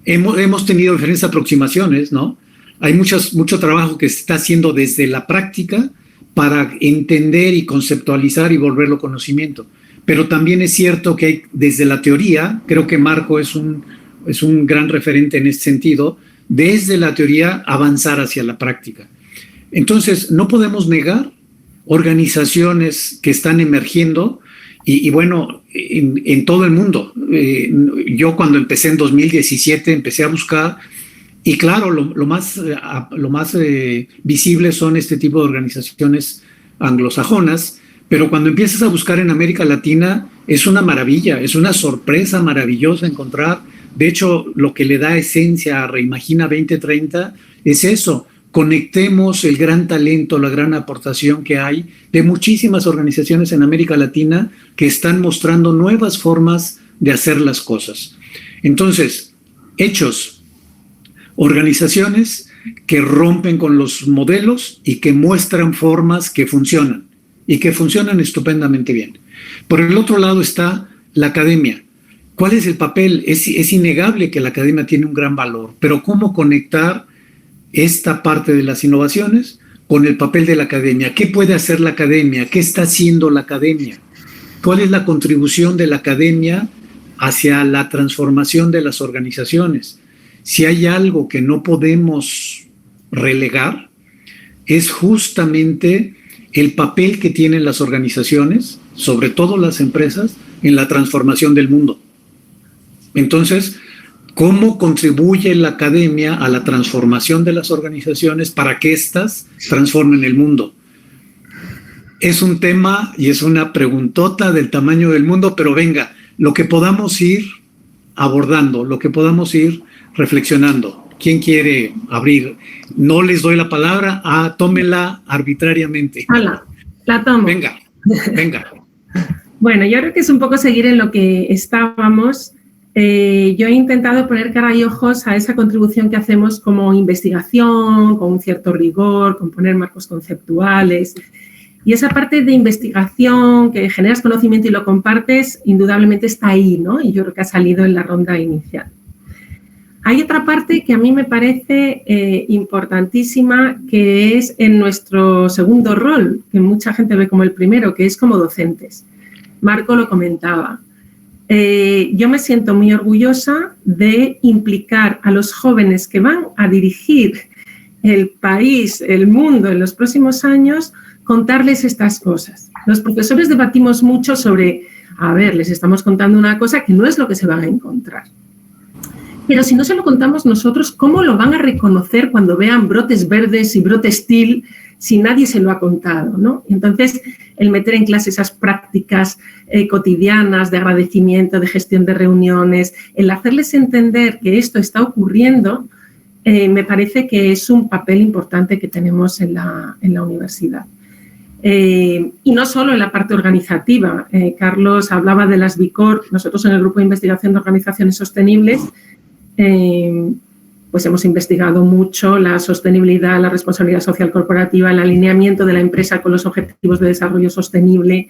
[SPEAKER 1] hemos tenido diferentes aproximaciones, ¿no? Hay mucho trabajo que se está haciendo desde la práctica para entender y conceptualizar y volverlo conocimiento. Pero también es cierto que desde la teoría, creo que Marco es un gran referente en este sentido, desde la teoría avanzar hacia la práctica. Entonces, no podemos negar organizaciones que están emergiendo y bueno, en todo el mundo. Yo cuando empecé en 2017 empecé a buscar y claro, lo más visible son este tipo de organizaciones anglosajonas. Pero cuando empiezas a buscar en América Latina, es una maravilla, es una sorpresa maravillosa encontrar. De hecho, lo que le da esencia a Reimagina 2030 es eso. Conectemos el gran talento, la gran aportación que hay de muchísimas organizaciones en América Latina que están mostrando nuevas formas de hacer las cosas. Entonces, hechos, organizaciones que rompen con los modelos y que muestran formas que funcionan. Y que funcionan estupendamente bien. Por el otro lado está la academia. ¿Cuál es el papel? Es innegable que la academia tiene un gran valor, pero ¿cómo conectar esta parte de las innovaciones con el papel de la academia? ¿Qué puede hacer la academia? ¿Qué está haciendo la academia? ¿Cuál es la contribución de la academia hacia la transformación de las organizaciones? Si hay algo que no podemos relegar, es justamente el papel que tienen las organizaciones, sobre todo las empresas, en la transformación del mundo. Entonces, ¿cómo contribuye la academia a la transformación de las organizaciones para que éstas transformen el mundo? Es un tema y es una preguntota del tamaño del mundo, pero venga, lo que podamos ir abordando, lo que podamos ir reflexionando. ¿Quién quiere abrir? No les doy la palabra, tómenla arbitrariamente.
[SPEAKER 3] Hola, la tomo.
[SPEAKER 1] Venga.
[SPEAKER 3] Bueno, yo creo que es un poco seguir en lo que estábamos. Yo he intentado poner cara y ojos a esa contribución que hacemos como investigación, con un cierto rigor, con poner marcos conceptuales. Y esa parte de investigación que generas conocimiento y lo compartes, indudablemente está ahí, ¿no? Y yo creo que ha salido en la ronda inicial. Hay otra parte que a mí me parece importantísima, que es en nuestro segundo rol, que mucha gente ve como el primero, que es como docentes. Marco lo comentaba. Yo me siento muy orgullosa de implicar a los jóvenes que van a dirigir el país, el mundo en los próximos años, contarles estas cosas. Los profesores debatimos mucho sobre, les estamos contando una cosa que no es lo que se van a encontrar. Pero si no se lo contamos nosotros, ¿cómo lo van a reconocer cuando vean brotes verdes y brotes TIL si nadie se lo ha contado, ¿no? Entonces, el meter en clase esas prácticas cotidianas de agradecimiento, de gestión de reuniones, el hacerles entender que esto está ocurriendo, me parece que es un papel importante que tenemos en la universidad. Y no solo en la parte organizativa. Carlos hablaba de las BICOR. Nosotros en el Grupo de Investigación de Organizaciones Sostenibles pues hemos investigado mucho la sostenibilidad, la responsabilidad social corporativa, el alineamiento de la empresa con los objetivos de desarrollo sostenible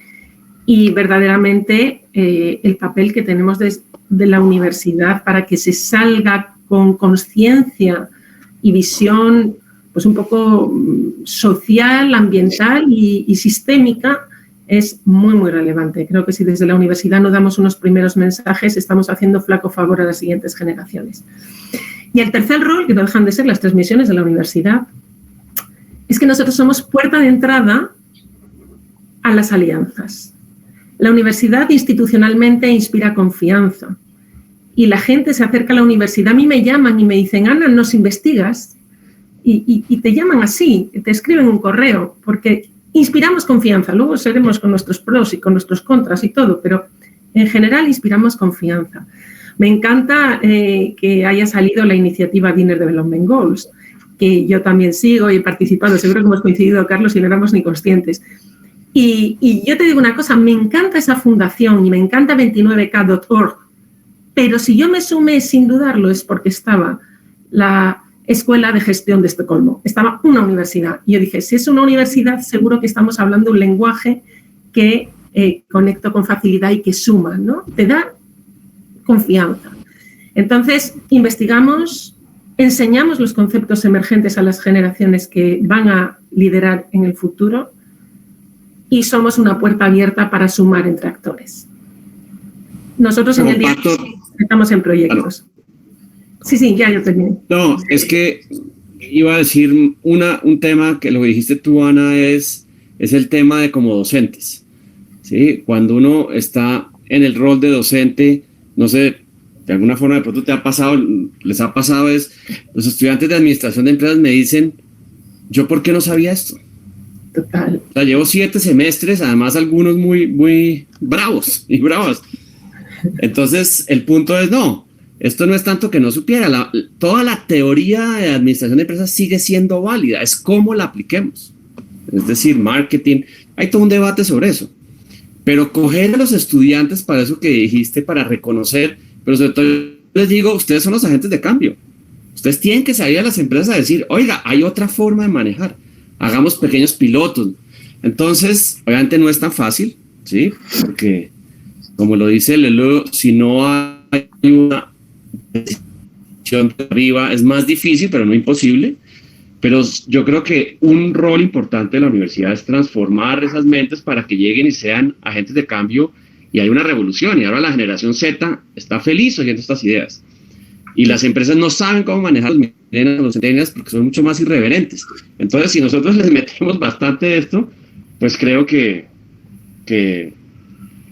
[SPEAKER 3] y verdaderamente el papel que tenemos de la universidad para que se salga con conciencia y visión pues un poco social, ambiental y sistémica es muy, muy relevante. Creo que si desde la universidad no damos unos primeros mensajes, estamos haciendo flaco favor a las siguientes generaciones. Y el tercer rol, que no dejan de ser las transmisiones de la universidad, es que nosotros somos puerta de entrada a las alianzas. La universidad institucionalmente inspira confianza y la gente se acerca a la universidad. A mí me llaman y me dicen, Ana, ¿nos investigas? Y te llaman así, te escriben un correo, porque inspiramos confianza. Luego seremos con nuestros pros y con nuestros contras y todo, pero en general inspiramos confianza. Me encanta que haya salido la iniciativa Dinner Development Goals, que yo también sigo y he participado. Seguro que hemos coincidido, Carlos, y no éramos ni conscientes. Y yo te digo una cosa, me encanta esa fundación y me encanta 29k.org, pero si yo me sumé sin dudarlo es porque estaba la Escuela de Gestión de Estocolmo, estaba una universidad. Y yo dije, si es una universidad, seguro que estamos hablando un lenguaje que conecto con facilidad y que suma, ¿no? Te da confianza. Entonces, investigamos, enseñamos los conceptos emergentes a las generaciones que van a liderar en el futuro y somos una puerta abierta para sumar entre actores. Nosotros en el día estamos en proyectos. Sí, ya yo terminé.
[SPEAKER 4] No, es que iba a decir un tema que lo que dijiste tú, Ana, es el tema de como docentes, ¿sí? Cuando uno está en el rol de docente, no sé, de alguna forma de pronto les ha pasado los estudiantes de administración de empresas me dicen, ¿yo por qué no sabía esto?
[SPEAKER 3] Total.
[SPEAKER 4] O sea, llevo 7 semestres, además algunos muy, muy bravos y bravas. Entonces, el punto es, no, esto no es tanto que no supiera, toda la teoría de administración de empresas sigue siendo válida, es cómo la apliquemos. Es decir, marketing, hay todo un debate sobre eso. Pero coger a los estudiantes para eso que dijiste, para reconocer, pero sobre todo les digo, ustedes son los agentes de cambio. Ustedes tienen que salir a las empresas a decir, oiga, hay otra forma de manejar, hagamos pequeños pilotos. Entonces, obviamente no es tan fácil, ¿sí? Porque, como lo dice Leleu, si no hay una decisión de arriba, es más difícil, pero no imposible. Pero yo creo que un rol importante de la universidad es transformar esas mentes para que lleguen y sean agentes de cambio y hay una revolución. Y ahora la generación Z está feliz oyendo estas ideas. Y las empresas no saben cómo manejar los centennials porque son mucho más irreverentes. Entonces, si nosotros les metemos bastante de esto, pues creo que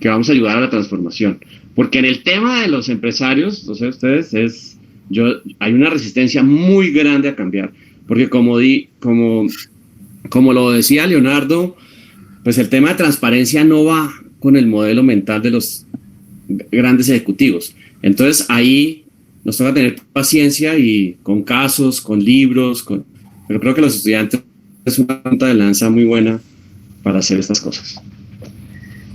[SPEAKER 4] vamos a ayudar a la transformación. Porque en el tema de los empresarios, o sea, ustedes, hay una resistencia muy grande a cambiar. Porque como lo decía Leonardo, pues el tema de transparencia no va con el modelo mental de los grandes ejecutivos. Entonces ahí nos toca tener paciencia y con casos, con libros, pero creo que los estudiantes es una punta de lanza muy buena para hacer estas cosas.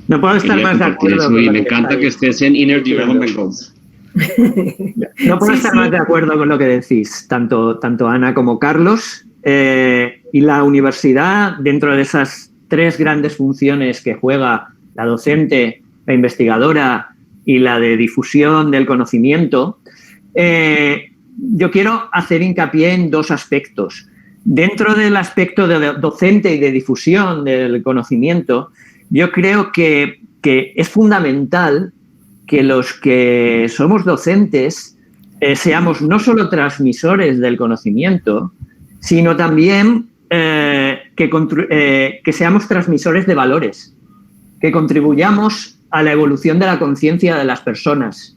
[SPEAKER 6] No puedo estar más de acuerdo.
[SPEAKER 4] Y me encanta que estés en Inner Development Goals.
[SPEAKER 6] No puedo estar más de acuerdo con lo que decís, tanto Ana como Carlos. Y la universidad, dentro de esas 3 grandes funciones que juega la docente, la investigadora y la de difusión del conocimiento, yo quiero hacer hincapié en 2 aspectos. Dentro del aspecto de docente y de difusión del conocimiento, yo creo que es fundamental que los que somos docentes seamos no solo transmisores del conocimiento, sino también que seamos transmisores de valores, que contribuyamos a la evolución de la conciencia de las personas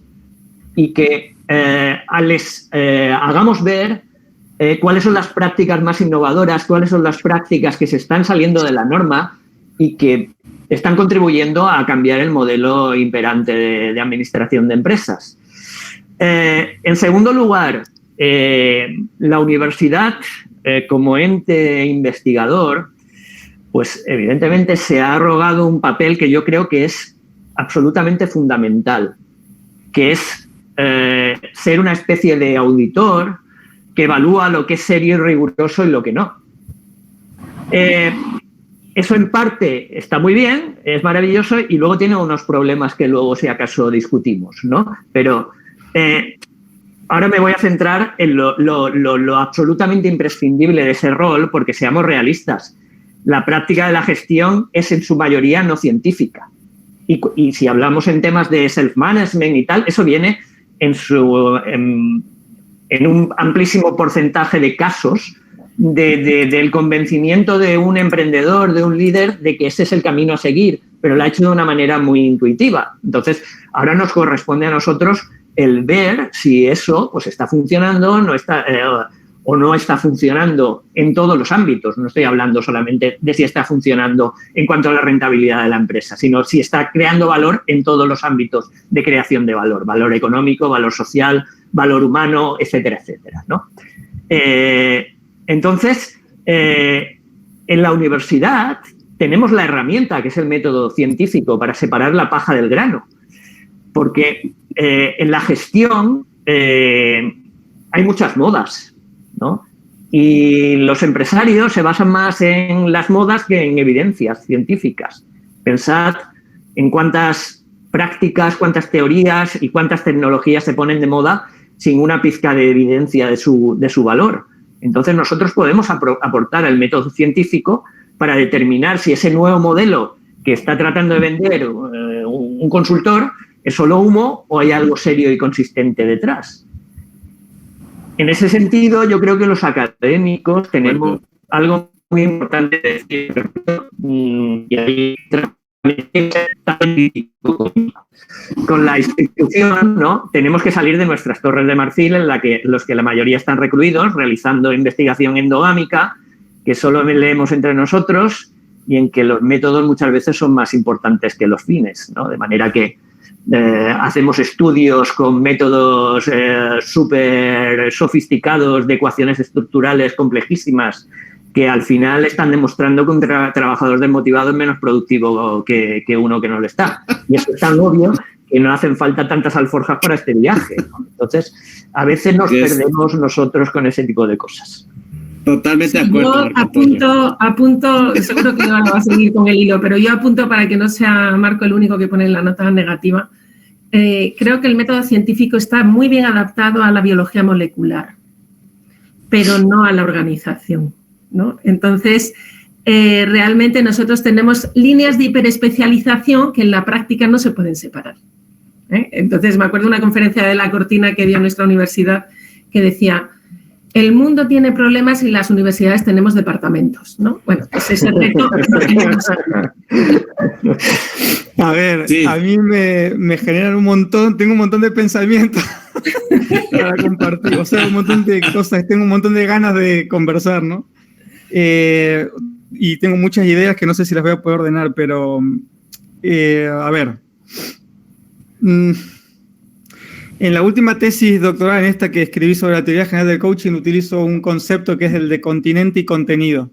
[SPEAKER 6] y que les hagamos ver cuáles son las prácticas más innovadoras, cuáles son las prácticas que se están saliendo de la norma y que están contribuyendo a cambiar el modelo imperante de administración de empresas. En segundo lugar, la universidad, como ente investigador, pues evidentemente se ha arrogado un papel que yo creo que es absolutamente fundamental, que es ser una especie de auditor que evalúa lo que es serio y riguroso y lo que no. eso en parte está muy bien, es maravilloso y luego tiene unos problemas que luego, si acaso, discutimos, ¿no? Pero ahora me voy a centrar en lo absolutamente imprescindible de ese rol, porque seamos realistas. La práctica de la gestión es en su mayoría no científica. Y si hablamos en temas de self-management y tal, eso viene en un amplísimo porcentaje de casos del convencimiento de un emprendedor, de un líder, de que ese es el camino a seguir, pero lo ha hecho de una manera muy intuitiva. Entonces, ahora nos corresponde a nosotros el ver si eso pues está funcionando o no está funcionando en todos los ámbitos. No estoy hablando solamente de si está funcionando en cuanto a la rentabilidad de la empresa, sino si está creando valor en todos los ámbitos de creación de valor. Valor económico, valor social, valor humano, etcétera, etcétera, ¿no? Entonces, en la universidad tenemos la herramienta, que es el método científico, para separar la paja del grano. Porque en la gestión hay muchas modas, ¿no? Y los empresarios se basan más en las modas que en evidencias científicas. Pensad en cuántas prácticas, cuántas teorías y cuántas tecnologías se ponen de moda sin una pizca de evidencia de su valor. Entonces, nosotros podemos aportar el método científico para determinar si ese nuevo modelo que está tratando de vender un consultor es solo humo o hay algo serio y consistente detrás. En ese sentido, yo creo que los académicos tenemos algo muy importante que decir. Y ahí con la institución, ¿no? Tenemos que salir de nuestras torres de marfil en los que la mayoría están recluidos, realizando investigación endogámica, que solo leemos entre nosotros y en que los métodos muchas veces son más importantes que los fines, ¿no? De manera que hacemos estudios con métodos súper sofisticados de ecuaciones estructurales complejísimas que al final están demostrando que un trabajador desmotivado es menos productivo que uno que no lo está. Y eso es tan obvio que no hacen falta tantas alforjas para este viaje, ¿no? Entonces, a veces nos perdemos nosotros con ese tipo de cosas.
[SPEAKER 4] Totalmente de acuerdo.
[SPEAKER 3] Yo apunto, seguro que Eva lo va a seguir con el hilo, pero yo apunto para que no sea Marco el único que pone la nota negativa. Creo que el método científico está muy bien adaptado a la biología molecular, pero no a la organización, ¿no? Entonces, realmente nosotros tenemos líneas de hiperespecialización que en la práctica no se pueden separar. Entonces, me acuerdo de una conferencia de La Cortina que dio nuestra universidad que decía: el mundo tiene problemas y las universidades tenemos departamentos, ¿no? Bueno, pues ese reto lo tenemos.
[SPEAKER 5] A ver, sí. A mí me generan tengo un montón de pensamientos para compartir, o sea, un montón de cosas, tengo un montón de ganas de conversar, ¿no? Y tengo muchas ideas que no sé si las voy a poder ordenar, pero a ver. En la última tesis doctoral, en esta que escribí sobre la teoría general del coaching, utilizo un concepto que es el de continente y contenido.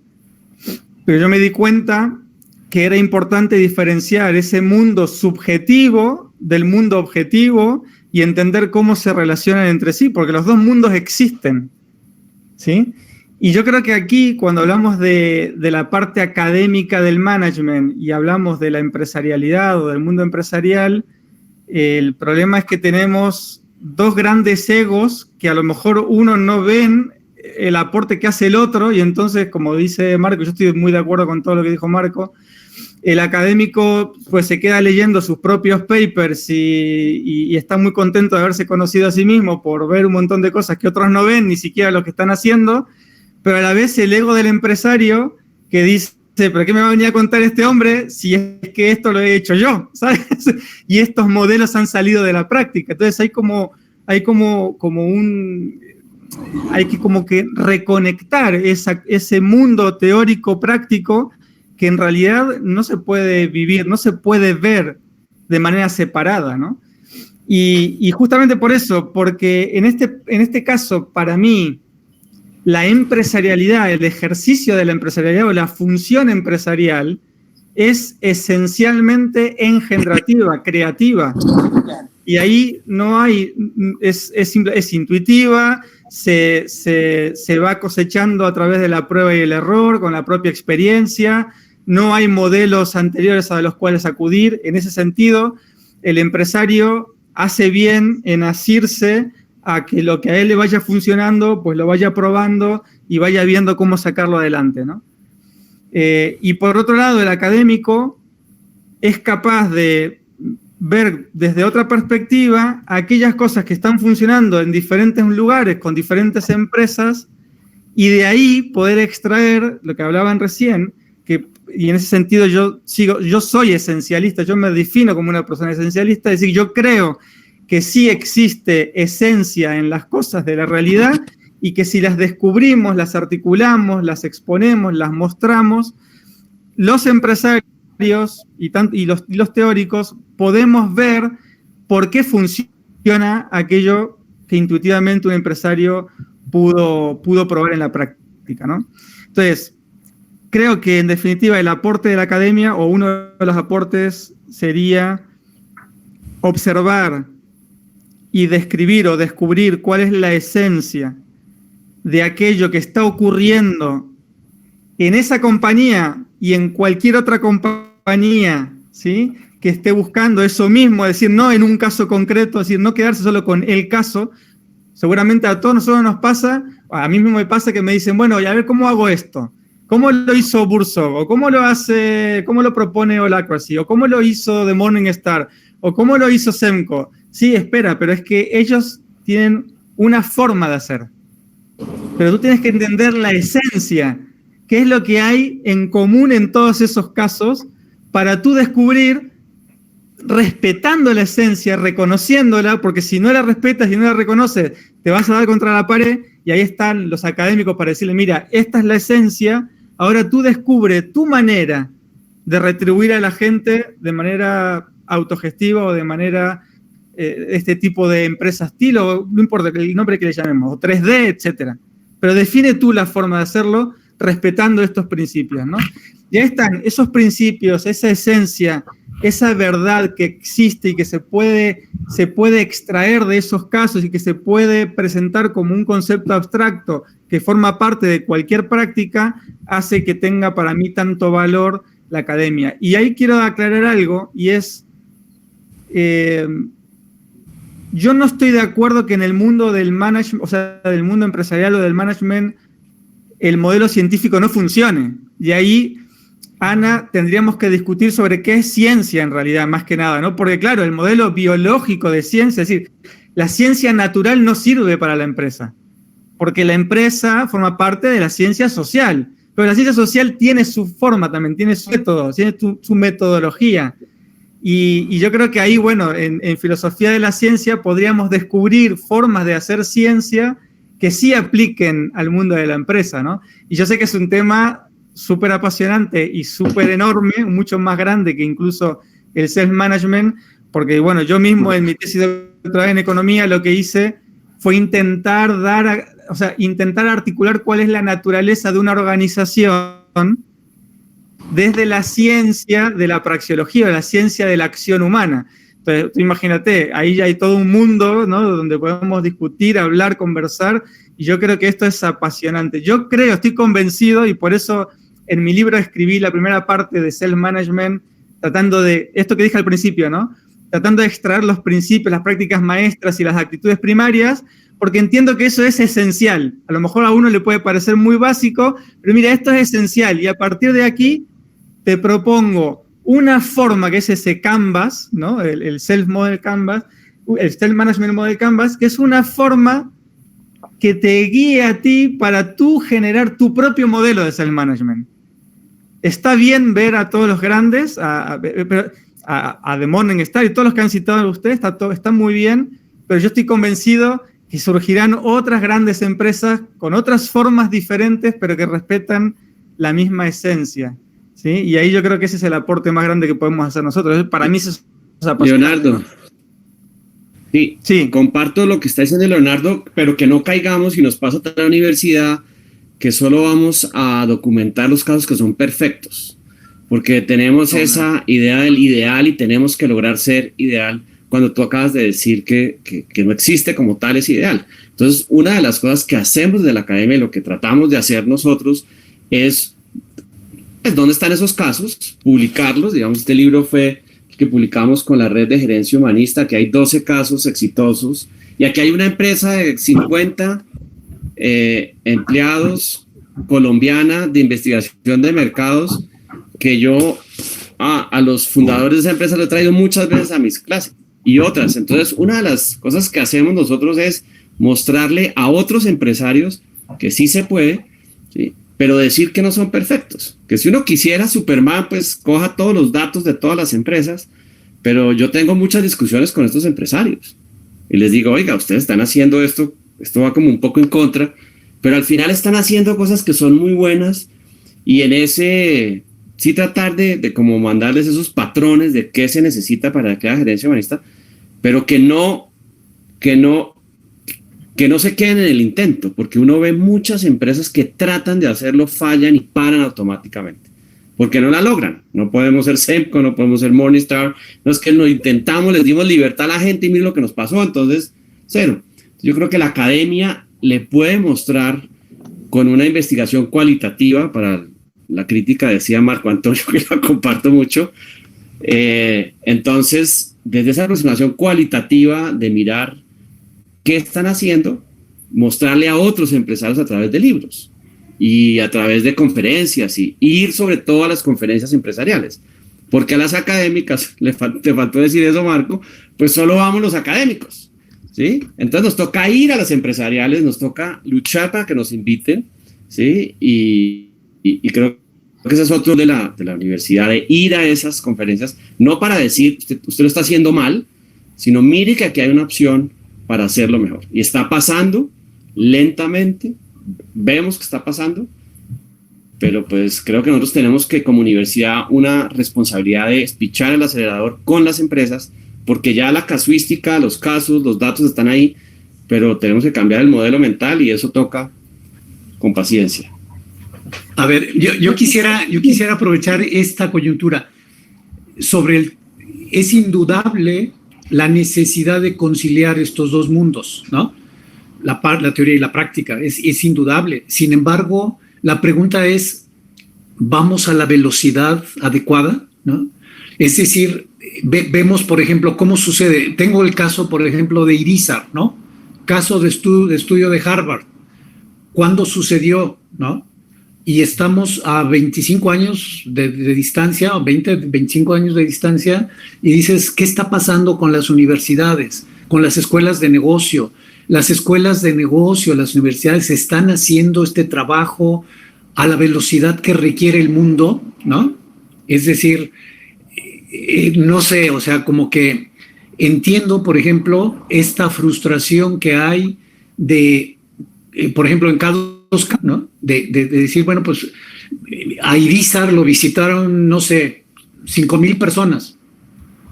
[SPEAKER 5] Pero yo me di cuenta que era importante diferenciar ese mundo subjetivo del mundo objetivo y entender cómo se relacionan entre sí, porque los dos mundos existen, ¿sí? Y yo creo que aquí, cuando hablamos de la parte académica del management y hablamos de la empresarialidad o del mundo empresarial, el problema es que tenemos dos grandes egos que a lo mejor uno no ven el aporte que hace el otro, y entonces, como dice Marco, yo estoy muy de acuerdo con todo lo que dijo Marco, el académico pues se queda leyendo sus propios papers y está muy contento de haberse conocido a sí mismo por ver un montón de cosas que otros no ven, ni siquiera lo que están haciendo, pero a la vez el ego del empresario que dice: ¿pero qué me va a venir a contar este hombre si es que esto lo he hecho yo? ¿Sabes? Y estos modelos han salido de la práctica. Entonces hay que reconectar ese mundo teórico práctico que en realidad no se puede vivir, no se puede ver de manera separada, ¿no? Y justamente por eso, porque en este caso, para mí, la empresarialidad, el ejercicio de la empresarialidad o la función empresarial es esencialmente engendrativa, creativa. Y ahí no hay, es intuitiva, se va cosechando a través de la prueba y el error, con la propia experiencia, no hay modelos anteriores a los cuales acudir. En ese sentido, el empresario hace bien en asirse a que lo que a él le vaya funcionando, pues lo vaya probando y vaya viendo cómo sacarlo adelante, ¿no? Y por otro lado, el académico es capaz de ver desde otra perspectiva aquellas cosas que están funcionando en diferentes lugares, con diferentes empresas, y de ahí poder extraer lo que hablaban recién, y en ese sentido yo soy esencialista, yo me defino como una persona esencialista, es decir, yo creo que sí existe esencia en las cosas de la realidad y que si las descubrimos, las articulamos, las exponemos, las mostramos, los empresarios y los teóricos podemos ver por qué funciona aquello que intuitivamente un empresario pudo probar en la práctica, ¿no? Entonces, creo que en definitiva el aporte de la academia, o uno de los aportes, sería observar y describir o descubrir cuál es la esencia de aquello que está ocurriendo en esa compañía y en cualquier otra compañía, ¿sí?, que esté buscando eso mismo, es decir, no en un caso concreto, es decir, no quedarse solo con el caso. Seguramente a todos nosotros nos pasa, a mí mismo me pasa que me dicen, bueno, y a ver cómo hago esto, cómo lo hizo Bursog, o cómo lo propone Holacracy, o cómo lo hizo The Morningstar, o cómo lo hizo Semco. Sí, espera, pero es que ellos tienen una forma de hacer. Pero tú tienes que entender la esencia, qué es lo que hay en común en todos esos casos, para tú descubrir, respetando la esencia, reconociéndola, porque si no la respetas y no la reconoces, te vas a dar contra la pared, y ahí están los académicos para decirle, mira, esta es la esencia, ahora tú descubre tu manera de retribuir a la gente de manera autogestiva o de manera, este tipo de empresa estilo, no importa el nombre que le llamemos, o 3D, etcétera. Pero define tú la forma de hacerlo respetando estos principios, ¿no? Y ahí están esos principios, esa esencia, esa verdad que existe y que se puede extraer de esos casos y que se puede presentar como un concepto abstracto que forma parte de cualquier práctica, hace que tenga para mí tanto valor la academia. Y ahí quiero aclarar algo, y es, yo no estoy de acuerdo que en el mundo del management, o sea, del mundo empresarial o del management, el modelo científico no funcione. Y ahí, Ana, tendríamos que discutir sobre qué es ciencia en realidad, más que nada, ¿no? Porque claro, el modelo biológico de ciencia, es decir, la ciencia natural no sirve para la empresa, porque la empresa forma parte de la ciencia social, pero la ciencia social tiene su forma también, tiene su método, tiene su metodología. Y yo creo que ahí, bueno, en filosofía de la ciencia podríamos descubrir formas de hacer ciencia que sí apliquen al mundo de la empresa, ¿no? Y yo sé que es un tema súper apasionante y súper enorme, mucho más grande que incluso el self-management, porque, bueno, yo mismo en mi tesis de doctorado en economía lo que hice fue intentar articular cuál es la naturaleza de una organización desde la ciencia de la praxeología, la ciencia de la acción humana. Entonces, tú imagínate, ahí ya hay todo un mundo, ¿no?, donde podemos discutir, hablar, conversar, y yo creo que esto es apasionante. Yo creo, estoy convencido, y por eso en mi libro escribí la primera parte de self-management, tratando de, esto que dije al principio, ¿no?, tratando de extraer los principios, las prácticas maestras y las actitudes primarias, porque entiendo que eso es esencial. A lo mejor a uno le puede parecer muy básico, pero mira, esto es esencial, y a partir de aquí te propongo una forma que es ese Canvas, ¿no?, el Self-Model Canvas, el Self-Management Model Canvas, que es una forma que te guíe a ti para tú generar tu propio modelo de Self-Management. Está bien ver a todos los grandes, a The Morningstar y todos los que han citado ustedes, está muy bien, pero yo estoy convencido que surgirán otras grandes empresas con otras formas diferentes, pero que respetan la misma esencia, ¿sí? Y ahí yo creo que ese es el aporte más grande que podemos hacer nosotros. Para mí eso es apasionante.
[SPEAKER 4] Leonardo, sí, comparto lo que está diciendo Leonardo, pero que no caigamos y nos pasa a la universidad que solo vamos a documentar los casos que son perfectos, porque tenemos esa idea del ideal y tenemos que lograr ser ideal, cuando tú acabas de decir que no existe como tal ese ideal. Entonces, una de las cosas que hacemos de la academia y lo que tratamos de hacer nosotros es ¿dónde están esos casos? Publicarlos. Digamos, este libro fue el que publicamos con la red de gerencia humanista, que hay 12 casos exitosos. Y aquí hay una empresa de 50 empleados colombiana de investigación de mercados que yo a los fundadores de esa empresa lo he traído muchas veces a mis clases y otras. Entonces, una de las cosas que hacemos nosotros es mostrarle a otros empresarios que sí se puede, ¿sí? Pero decir que no son perfectos. Que si uno quisiera Superman, pues coja todos los datos de todas las empresas, pero yo tengo muchas discusiones con estos empresarios y les digo, oiga, ustedes están haciendo esto va como un poco en contra, pero al final están haciendo cosas que son muy buenas y en ese... sí tratar de como mandarles esos patrones de qué se necesita para que haya gerencia humanista, pero que no se queden en el intento, porque uno ve muchas empresas que tratan de hacerlo, fallan y paran automáticamente, porque no la logran. No podemos ser Semco, no podemos ser Morningstar, no es que lo intentamos, les dimos libertad a la gente y mira lo que nos pasó, entonces cero. Yo creo que la academia le puede mostrar con una investigación cualitativa para la crítica, decía Marco Antonio, que la comparto mucho. Entonces, desde esa aproximación cualitativa de mirar qué están haciendo, mostrarle a otros empresarios a través de libros y a través de conferencias y ir sobre todo a las conferencias empresariales. Porque a las académicas, te faltó decir eso, Marco, pues solo vamos los académicos, ¿sí? Entonces nos toca ir a las empresariales, nos toca luchar para que nos inviten, ¿sí? Y creo que ese es otro de la universidad, de ir a esas conferencias, no para decir, usted lo está haciendo mal, sino mire que aquí hay una opción para hacerlo mejor. Y está pasando lentamente, vemos que está pasando, pero pues creo que nosotros tenemos que como universidad una responsabilidad de pichar el acelerador con las empresas, porque ya la casuística, los casos, los datos están ahí, pero tenemos que cambiar el modelo mental y eso toca con paciencia.
[SPEAKER 1] A ver, yo quisiera aprovechar esta coyuntura es indudable la necesidad de conciliar estos dos mundos, ¿no? La teoría y la práctica, es indudable. Sin embargo, la pregunta es, ¿vamos a la velocidad adecuada? ¿No? Es decir, vemos, por ejemplo, cómo sucede. Tengo el caso, por ejemplo, de Irizar, ¿no? Caso de estudio de Harvard. ¿Cuándo sucedió? ¿No? Y estamos a 25 años de distancia, o 25 años de distancia, y dices, ¿qué está pasando con las universidades, con las escuelas de negocio? Las escuelas de negocio, las universidades están haciendo este trabajo a la velocidad que requiere el mundo, ¿no? Es decir, no sé, o sea, como que entiendo, por ejemplo, esta frustración que hay de, por ejemplo, en casos, ¿no? De decir, bueno, pues a Irizar lo visitaron, no sé, 5,000 personas.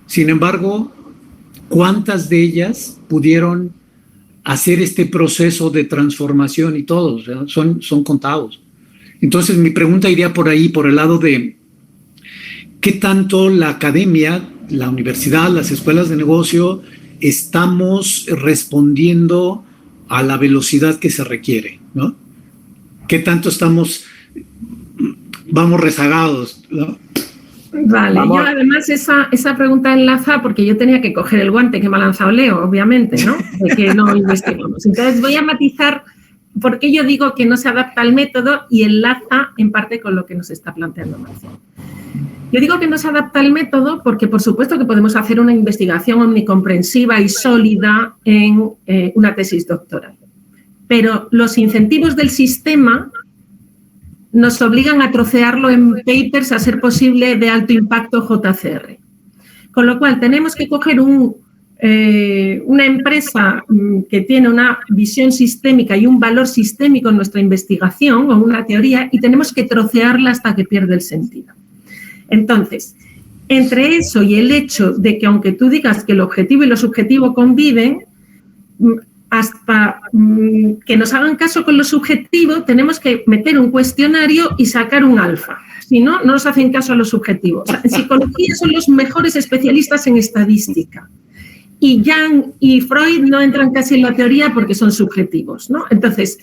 [SPEAKER 1] Sin embargo, ¿cuántas de ellas pudieron hacer este proceso de transformación y todo? O sea, son contados. Entonces, mi pregunta iría por ahí, por el lado de qué tanto la academia, la universidad, las escuelas de negocio, estamos respondiendo a la velocidad que se requiere, ¿no? ¿Qué tanto vamos rezagados, ¿no?
[SPEAKER 3] Vale, yo además esa pregunta enlaza porque yo tenía que coger el guante que me ha lanzado Leo, obviamente, ¿no? De que no investigamos. Entonces voy a matizar por qué yo digo que no se adapta al método y enlaza en parte con lo que nos está planteando Marcelo. Yo digo que no se adapta al método porque por supuesto que podemos hacer una investigación omnicomprensiva y sólida en una tesis doctoral. Pero los incentivos del sistema nos obligan a trocearlo en papers a ser posible de alto impacto JCR. Con lo cual, tenemos que coger una empresa que tiene una visión sistémica y un valor sistémico en nuestra investigación o una teoría y tenemos que trocearla hasta que pierde el sentido. Entonces, entre eso y el hecho de que aunque tú digas que el objetivo y lo subjetivo conviven, hasta que nos hagan caso con lo subjetivo, tenemos que meter un cuestionario y sacar un alfa. Si no, no nos hacen caso a lo subjetivo. O sea, en psicología son los mejores especialistas en estadística. Y Jung y Freud no entran casi en la teoría porque son subjetivos, ¿no? Entonces,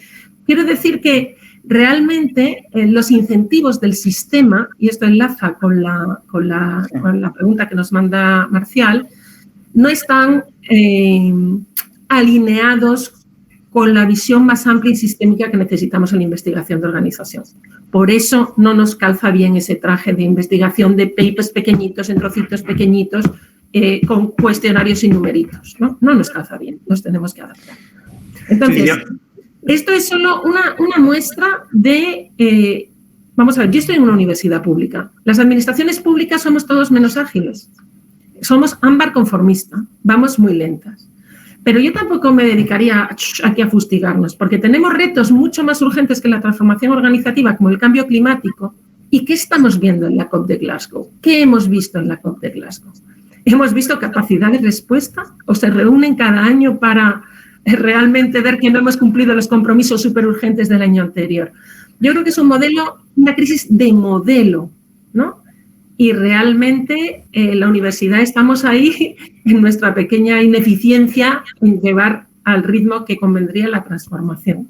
[SPEAKER 3] quiero decir que realmente los incentivos del sistema, y esto enlaza con la pregunta que nos manda Marcial, no están alineados con la visión más amplia y sistémica que necesitamos en la investigación de organización. Por eso no nos calza bien ese traje de investigación de papers pequeñitos, en trocitos pequeñitos, con cuestionarios y numeritos, ¿no? No nos calza bien, nos tenemos que adaptar. Entonces, esto es solo una muestra de... vamos a ver, yo estoy en una universidad pública. Las administraciones públicas somos todos menos ágiles. Somos ámbar conformista, vamos muy lentas. Pero yo tampoco me dedicaría aquí a fustigarnos, porque tenemos retos mucho más urgentes que la transformación organizativa, como el cambio climático. ¿Y qué estamos viendo en la COP de Glasgow? ¿Qué hemos visto en la COP de Glasgow? Hemos visto capacidad de respuesta, o se reúnen cada año para realmente ver que no hemos cumplido los compromisos súper urgentes del año anterior. Yo creo que es un modelo, una crisis de modelo, ¿no? Y realmente la universidad estamos ahí en nuestra pequeña ineficiencia en llevar al ritmo que convendría la transformación.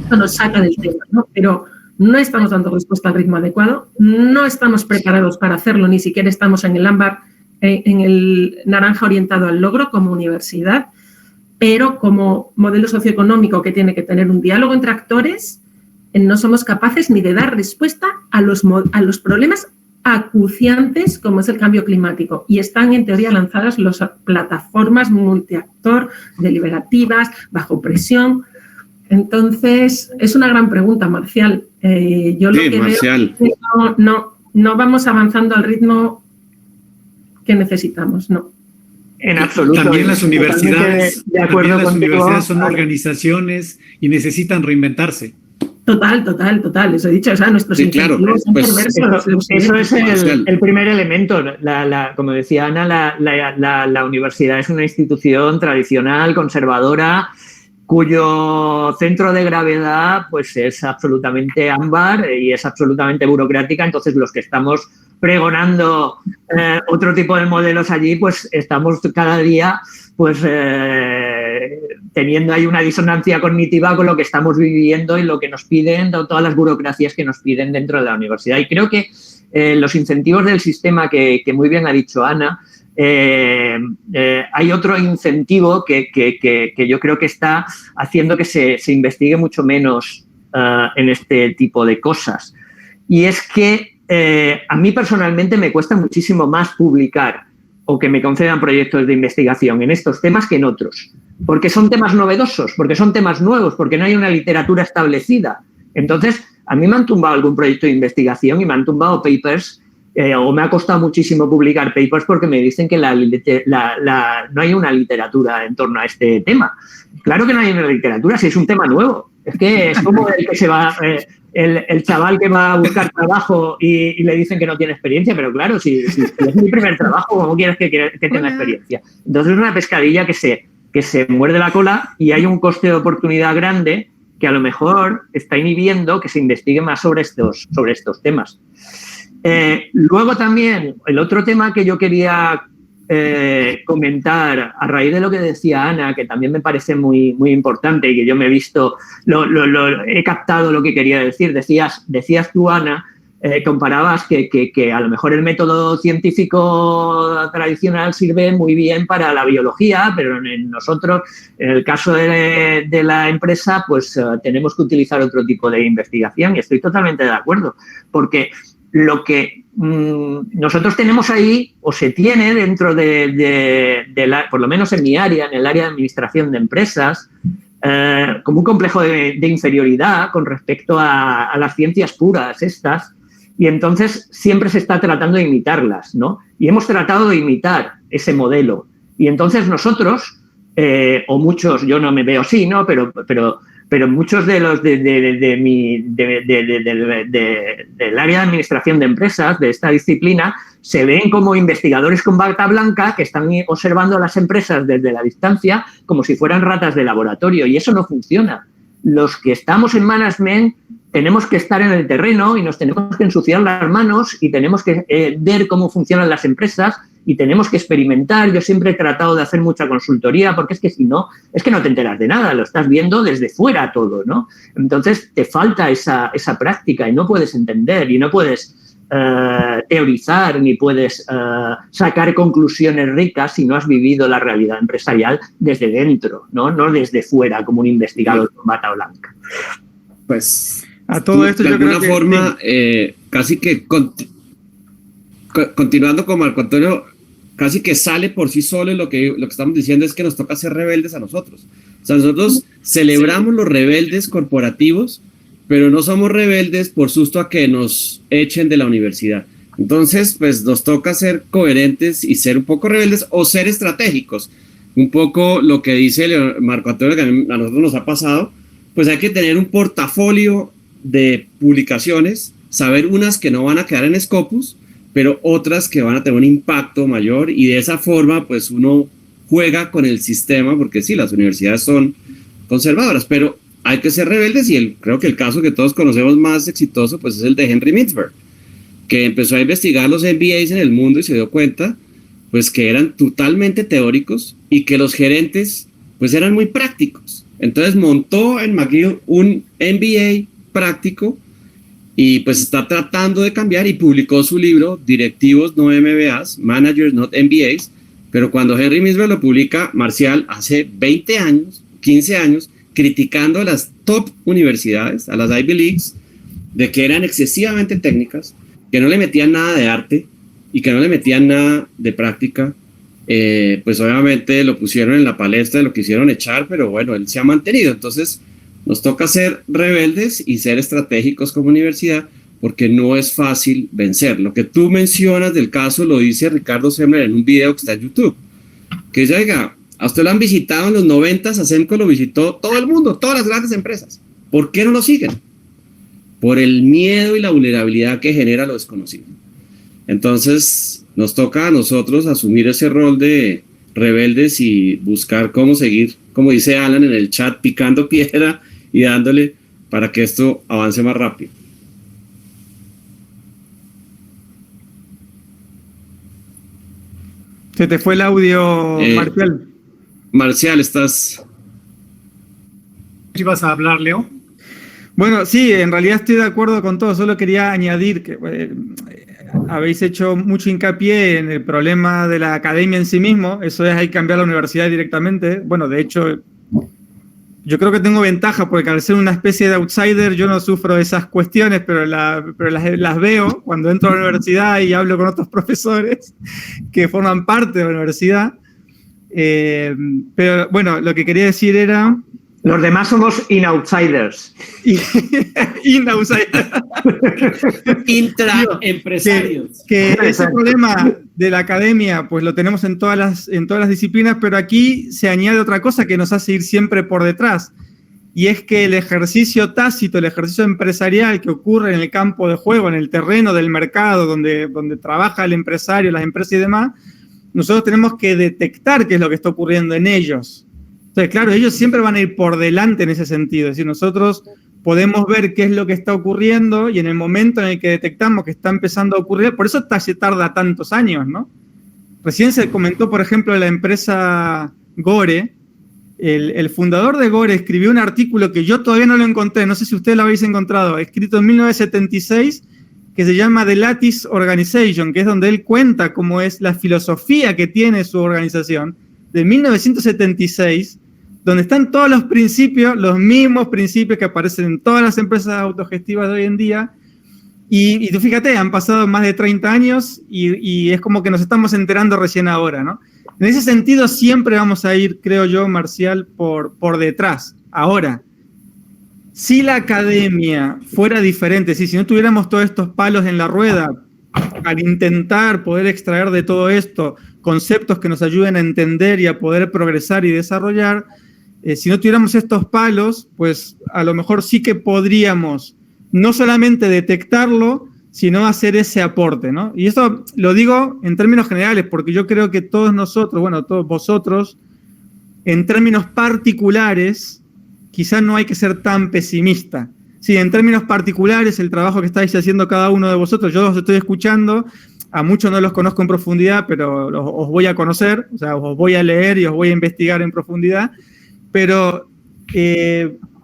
[SPEAKER 3] Esto nos saca del tema, ¿no? Pero no estamos dando respuesta al ritmo adecuado, no estamos preparados para hacerlo, ni siquiera estamos en el ámbar, en el naranja orientado al logro como universidad, pero como modelo socioeconómico que tiene que tener un diálogo entre actores, no somos capaces ni de dar respuesta a los problemas acuciantes como es el cambio climático, y están en teoría lanzadas las plataformas multiactor, deliberativas, bajo presión. Entonces, es una gran pregunta, Marcial. Yo lo que Marcial. Veo es que no vamos avanzando al ritmo que necesitamos, no.
[SPEAKER 6] En absoluto.
[SPEAKER 1] También las universidades, son organizaciones y necesitan reinventarse.
[SPEAKER 3] Total. Eso he dicho. O sea, nuestros incentivos son perversos.
[SPEAKER 6] Eso es el primer elemento. Como decía Ana, la universidad es una institución tradicional, conservadora, cuyo centro de gravedad pues es absolutamente ámbar y es absolutamente burocrática. Entonces, los que estamos pregonando otro tipo de modelos allí, pues estamos cada día pues teniendo ahí una disonancia cognitiva con lo que estamos viviendo y lo que nos piden, todas las burocracias que nos piden dentro de la universidad. Y creo que los incentivos del sistema que muy bien ha dicho Ana, hay otro incentivo que yo creo que está haciendo que se investigue mucho menos en este tipo de cosas. Y es que a mí personalmente me cuesta muchísimo más publicar o que me concedan proyectos de investigación en estos temas que en otros, porque son temas novedosos, porque son temas nuevos, porque no hay una literatura establecida. Entonces, a mí me han tumbado algún proyecto de investigación y me han tumbado papers, o me ha costado muchísimo publicar papers porque me dicen que no hay una literatura en torno a este tema. Claro que no hay una literatura si es un tema nuevo. Es que es como el que se va... El chaval que va a buscar trabajo y le dicen que no tiene experiencia, pero claro, si es mi primer trabajo, ¿cómo quieres que tenga experiencia? Entonces es una pescadilla que se muerde la cola y hay un coste de oportunidad grande que a lo mejor está inhibiendo que se investigue más sobre estos temas. Luego también, el otro tema que yo quería comentar a raíz de lo que decía Ana, que también me parece muy, muy importante y que yo me he visto, he captado lo que quería decir. Decías tú, Ana, comparabas que a lo mejor el método científico tradicional sirve muy bien para la biología, pero en nosotros, en el caso de la empresa, pues tenemos que utilizar otro tipo de investigación, y estoy totalmente de acuerdo, porque lo que nosotros tenemos ahí, o se tiene dentro por lo menos en mi área, en el área de administración de empresas, como un complejo de inferioridad con respecto a las ciencias puras estas, y entonces siempre se está tratando de imitarlas, ¿no? Y hemos tratado de imitar ese modelo. Y entonces nosotros, o muchos, yo no me veo así, ¿no? Pero muchos de los del área de administración de empresas, de esta disciplina, se ven como investigadores con bata blanca que están observando a las empresas desde la distancia como si fueran ratas de laboratorio, y eso no funciona. Los que estamos en management tenemos que estar en el terreno y nos tenemos que ensuciar las manos y tenemos que ver cómo funcionan las empresas y tenemos que experimentar. Yo siempre he tratado de hacer mucha consultoría porque es que si no, es que no te enteras de nada, lo estás viendo desde fuera todo, ¿no? Entonces te falta esa práctica y no puedes entender y no puedes teorizar ni puedes sacar conclusiones ricas si no has vivido la realidad empresarial desde dentro, no desde fuera como un investigador con bata blanca.
[SPEAKER 4] Pues
[SPEAKER 5] a todo esto
[SPEAKER 4] de
[SPEAKER 5] yo
[SPEAKER 4] alguna
[SPEAKER 5] creo que
[SPEAKER 4] forma casi que continuando con Marco Antonio, casi que sale por sí solo, y lo que estamos diciendo es que nos toca ser rebeldes a nosotros. O sea, nosotros celebramos los rebeldes corporativos, pero no somos rebeldes por susto a que nos echen de la universidad. Entonces, pues nos toca ser coherentes y ser un poco rebeldes o ser estratégicos. Un poco lo que dice Marco Antonio, que a nosotros nos ha pasado, pues hay que tener un portafolio de publicaciones, saber unas que no van a quedar en Scopus, pero otras que van a tener un impacto mayor, y de esa forma, pues uno juega con el sistema, porque sí, las universidades son conservadoras, pero hay que ser rebeldes, y creo que el caso que todos conocemos más exitoso pues es el de Henry Mintzberg, que empezó a investigar los MBAs en el mundo y se dio cuenta pues que eran totalmente teóricos y que los gerentes pues eran muy prácticos. Entonces montó en McGill un MBA práctico y pues está tratando de cambiar, y publicó su libro Directivos no MBAs, Managers not MBAs, pero cuando Henry Mintzberg lo publica, Marcial, hace 20 años, 15 años, criticando a las top universidades, a las Ivy Leagues, de que eran excesivamente técnicas, que no le metían nada de arte y que no le metían nada de práctica, pues obviamente lo pusieron en la palestra, lo quisieron echar, pero bueno, él se ha mantenido. Entonces nos toca ser rebeldes y ser estratégicos como universidad, porque no es fácil vencer. Lo que tú mencionas del caso lo dice Ricardo Semler en un video que está en YouTube, que dice, oiga, a usted lo han visitado en los 90s, a Semco lo visitó todo el mundo, todas las grandes empresas. ¿Por qué no lo siguen? Por el miedo y la vulnerabilidad que genera lo desconocido. Entonces, nos toca a nosotros asumir ese rol de rebeldes y buscar cómo seguir, como dice Alan en el chat, picando piedra y dándole para que esto avance más rápido.
[SPEAKER 5] Se te fue el audio, Marcial.
[SPEAKER 2] Marcial, ¿estás? ¿Sí vas a hablar, Leo?
[SPEAKER 5] Bueno, sí, en realidad estoy de acuerdo con todo. Solo quería añadir que habéis hecho mucho hincapié en el problema de la academia en sí mismo. Eso es, hay que cambiar la universidad directamente. Bueno, de hecho, yo creo que tengo ventaja porque al ser una especie de outsider yo no sufro esas cuestiones, pero las veo cuando entro a la universidad y hablo con otros profesores que forman parte de la universidad. Pero bueno, lo que quería decir era...
[SPEAKER 6] Los demás somos in-outsiders.
[SPEAKER 5] In-outsiders.
[SPEAKER 4] Intraempresarios.
[SPEAKER 5] Que ese problema de la academia, pues lo tenemos en todas las disciplinas, pero aquí se añade otra cosa que nos hace ir siempre por detrás, y es que el ejercicio tácito, el ejercicio empresarial que ocurre en el campo de juego, en el terreno del mercado, donde trabaja el empresario, las empresas y demás, nosotros tenemos que detectar qué es lo que está ocurriendo en ellos. Entonces, claro, ellos siempre van a ir por delante en ese sentido. Es decir, nosotros podemos ver qué es lo que está ocurriendo y en el momento en el que detectamos que está empezando a ocurrir, por eso se tarda tantos años, ¿no? Recién se comentó, por ejemplo, de la empresa Gore. El fundador de Gore escribió un artículo que yo todavía no lo encontré, no sé si ustedes lo habéis encontrado, escrito en 1976, que se llama The Lattice Organization, que es donde él cuenta cómo es la filosofía que tiene su organización, de 1976, donde están todos los principios, los mismos principios que aparecen en todas las empresas autogestivas de hoy en día. Y tú fíjate, han pasado más de 30 años y es como que nos estamos enterando recién ahora, ¿no? En ese sentido siempre vamos a ir, creo yo, Marcial, por detrás. Ahora, si la academia fuera diferente, si no tuviéramos todos estos palos en la rueda, al intentar poder extraer de todo esto conceptos que nos ayuden a entender y a poder progresar y desarrollar, si no tuviéramos estos palos, pues a lo mejor sí que podríamos no solamente detectarlo, sino hacer ese aporte, ¿no? Y esto lo digo en términos generales, porque yo creo que todos nosotros, bueno, todos vosotros, en términos particulares, quizás no hay que ser tan pesimista. Sí, en términos particulares, el trabajo que estáis haciendo cada uno de vosotros, yo os estoy escuchando a muchos no los conozco en profundidad, pero os voy a conocer, o sea, os voy a leer y os voy a investigar en profundidad, pero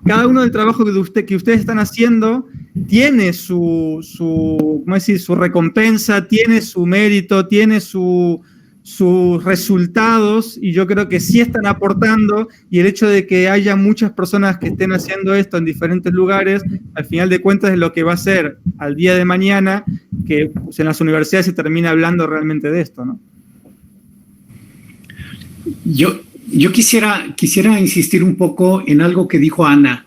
[SPEAKER 5] cada uno del trabajo que ustedes están haciendo tiene su recompensa, tiene su mérito, tiene sus resultados, y yo creo que sí están aportando, y el hecho de que haya muchas personas que estén haciendo esto en diferentes lugares, al final de cuentas es lo que va a ser al día de mañana que pues, en las universidades se termina hablando realmente de esto, ¿no?
[SPEAKER 1] Yo quisiera insistir un poco en algo que dijo Ana.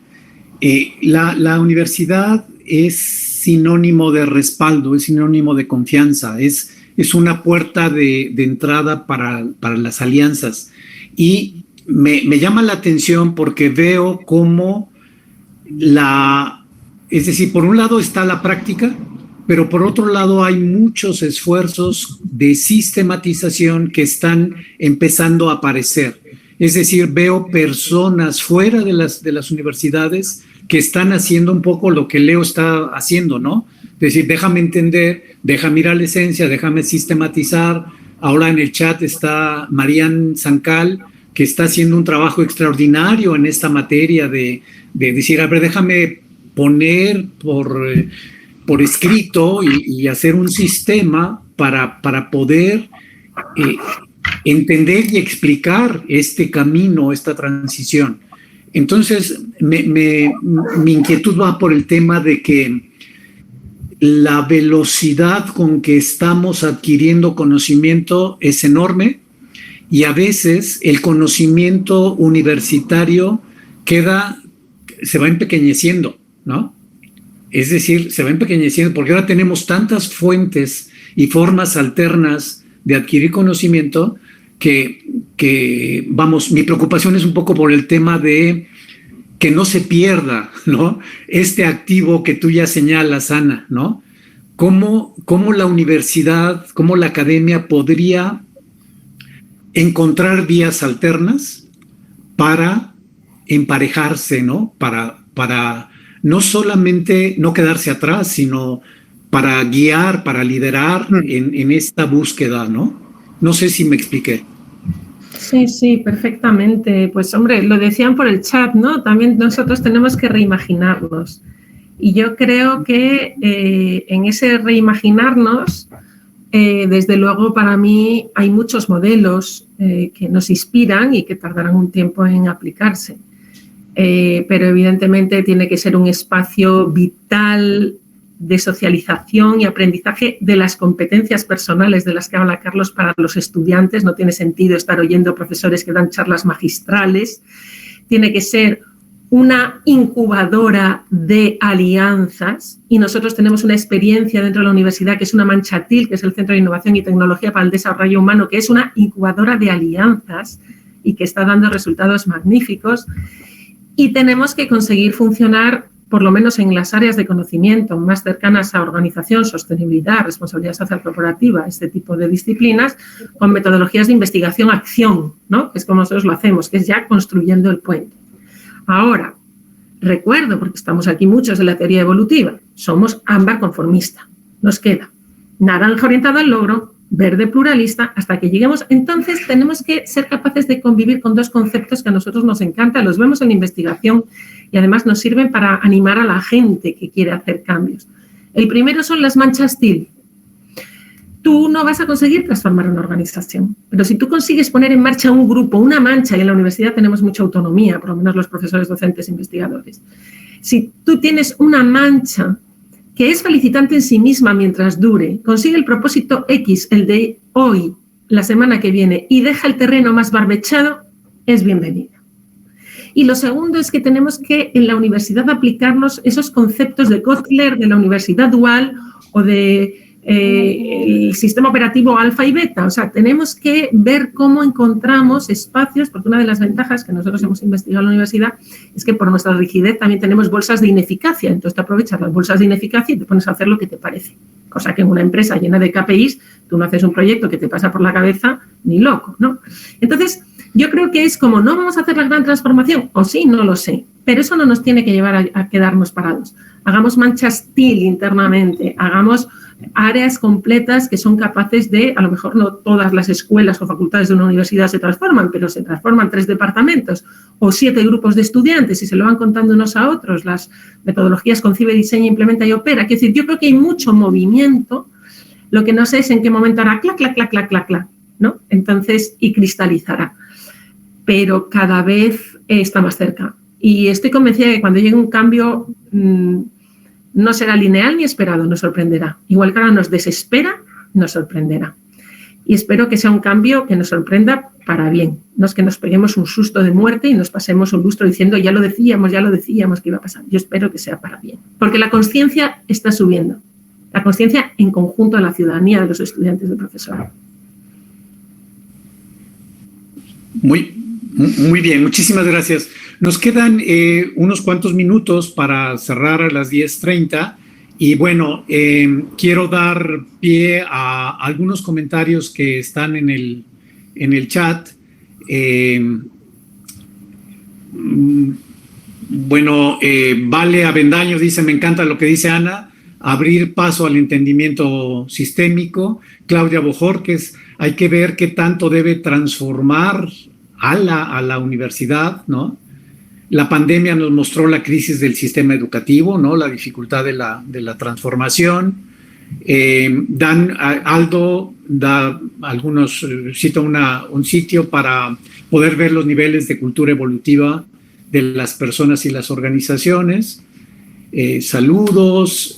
[SPEAKER 1] La universidad es sinónimo de respaldo, es sinónimo de confianza, es una puerta de entrada para las alianzas. Y me llama la atención porque veo cómo es decir, por un lado está la práctica, pero por otro lado hay muchos esfuerzos de sistematización que están empezando a aparecer. Es decir, veo personas fuera de las universidades que están haciendo un poco lo que Leo está haciendo, ¿no? Es decir, déjame entender, déjame ir a la esencia, déjame sistematizar. Ahora en el chat está Marian Sancal, que está haciendo un trabajo extraordinario en esta materia de decir, a ver, déjame poner por escrito y hacer un sistema para poder entender y explicar este camino, esta transición. Entonces, mi inquietud va por el tema de que la velocidad con que estamos adquiriendo conocimiento es enorme y a veces el conocimiento universitario se va empequeñeciendo, ¿no? Es decir, se va empequeñeciendo porque ahora tenemos tantas fuentes y formas alternas de adquirir conocimiento que vamos, mi preocupación es un poco por el tema de que no se pierda, ¿no? Este activo que tú ya señalas, Ana, ¿no? ¿Cómo la universidad, cómo la academia podría encontrar vías alternas para emparejarse, ¿no? Para no solamente no quedarse atrás, sino para guiar, para liderar en esta búsqueda, ¿no? No sé si me expliqué.
[SPEAKER 3] Sí, perfectamente. Pues hombre, lo decían por el chat, ¿no? También nosotros tenemos que reimaginarnos. Y yo creo que en ese reimaginarnos, desde luego para mí hay muchos modelos que nos inspiran y que tardarán un tiempo en aplicarse. Pero evidentemente tiene que ser un espacio vital de socialización y aprendizaje de las competencias personales de las que habla Carlos para los estudiantes. No tiene sentido estar oyendo profesores que dan charlas magistrales. Tiene que ser una incubadora de alianzas y nosotros tenemos una experiencia dentro de la universidad que es una Manchatil, que es el Centro de Innovación y Tecnología para el Desarrollo Humano, que es una incubadora de alianzas y que está dando resultados magníficos. Y tenemos que conseguir funcionar, por lo menos en las áreas de conocimiento más cercanas a organización, sostenibilidad, responsabilidad social corporativa, este tipo de disciplinas, con metodologías de investigación-acción, ¿no? Que es como nosotros lo hacemos, que es ya construyendo el puente. Ahora, recuerdo, porque estamos aquí muchos de la teoría evolutiva, somos ámbar conformista. Nos queda naranja orientado al logro, verde pluralista, hasta que lleguemos. Entonces, tenemos que ser capaces de convivir con dos conceptos que a nosotros nos encantan, los vemos en la investigación y además nos sirven para animar a la gente que quiere hacer cambios. El primero son las manchas TIL. Tú no vas a conseguir transformar una organización, pero si tú consigues poner en marcha un grupo, una mancha, y en la universidad tenemos mucha autonomía, por lo menos los profesores, docentes, investigadores. Si tú tienes una mancha que es felicitante en sí misma mientras dure, consigue el propósito X, el de hoy, la semana que viene, y deja el terreno más barbechado, es bienvenida. Y lo segundo es que tenemos que en la universidad aplicarnos esos conceptos de Kotler, de la universidad dual o de el sistema operativo alfa y beta. O sea, tenemos que ver cómo encontramos espacios, porque una de las ventajas que nosotros hemos investigado en la universidad es que por nuestra rigidez también tenemos bolsas de ineficacia. Entonces te aprovechas las bolsas de ineficacia y te pones a hacer lo que te parece. Cosa que en una empresa llena de KPIs, tú no haces un proyecto que te pasa por la cabeza ni loco, ¿no? Entonces, yo creo que es como, ¿no vamos a hacer la gran transformación? O sí, no lo sé. Pero eso no nos tiene que llevar a quedarnos parados. Hagamos manchas TIL internamente, hagamos áreas completas que son capaces de, a lo mejor no todas las escuelas o facultades de una universidad se transforman, pero se transforman 3 departamentos o 7 grupos de estudiantes y se lo van contando unos a otros, las metodologías concibe, diseña, implementa y opera. Es decir, yo creo que hay mucho movimiento, lo que no sé es en qué momento hará clac, clac, clac, clac, clac, clac, ¿no? Entonces, y cristalizará. Pero cada vez está más cerca. Y estoy convencida de que cuando llegue un cambio no será lineal ni esperado, nos sorprenderá. Igual que ahora nos desespera, nos sorprenderá. Y espero que sea un cambio que nos sorprenda para bien. No es que nos peguemos un susto de muerte y nos pasemos un lustro diciendo ya lo decíamos que iba a pasar. Yo espero que sea para bien. Porque la conciencia está subiendo. La conciencia en conjunto de la ciudadanía, de los estudiantes, del profesorado.
[SPEAKER 1] Muy bien, muchísimas gracias. Nos quedan unos cuantos minutos para cerrar a las 10:30 y bueno, quiero dar pie a algunos comentarios que están en el chat. Vale Avendaño dice, me encanta lo que dice Ana, abrir paso al entendimiento sistémico. Claudia Bojorquez, hay que ver qué tanto debe transformar a la universidad, ¿no? La pandemia nos mostró la crisis del sistema educativo, ¿no? La dificultad de la transformación. Aldo da algunos, cita un sitio para poder ver los niveles de cultura evolutiva de las personas y las organizaciones. Saludos.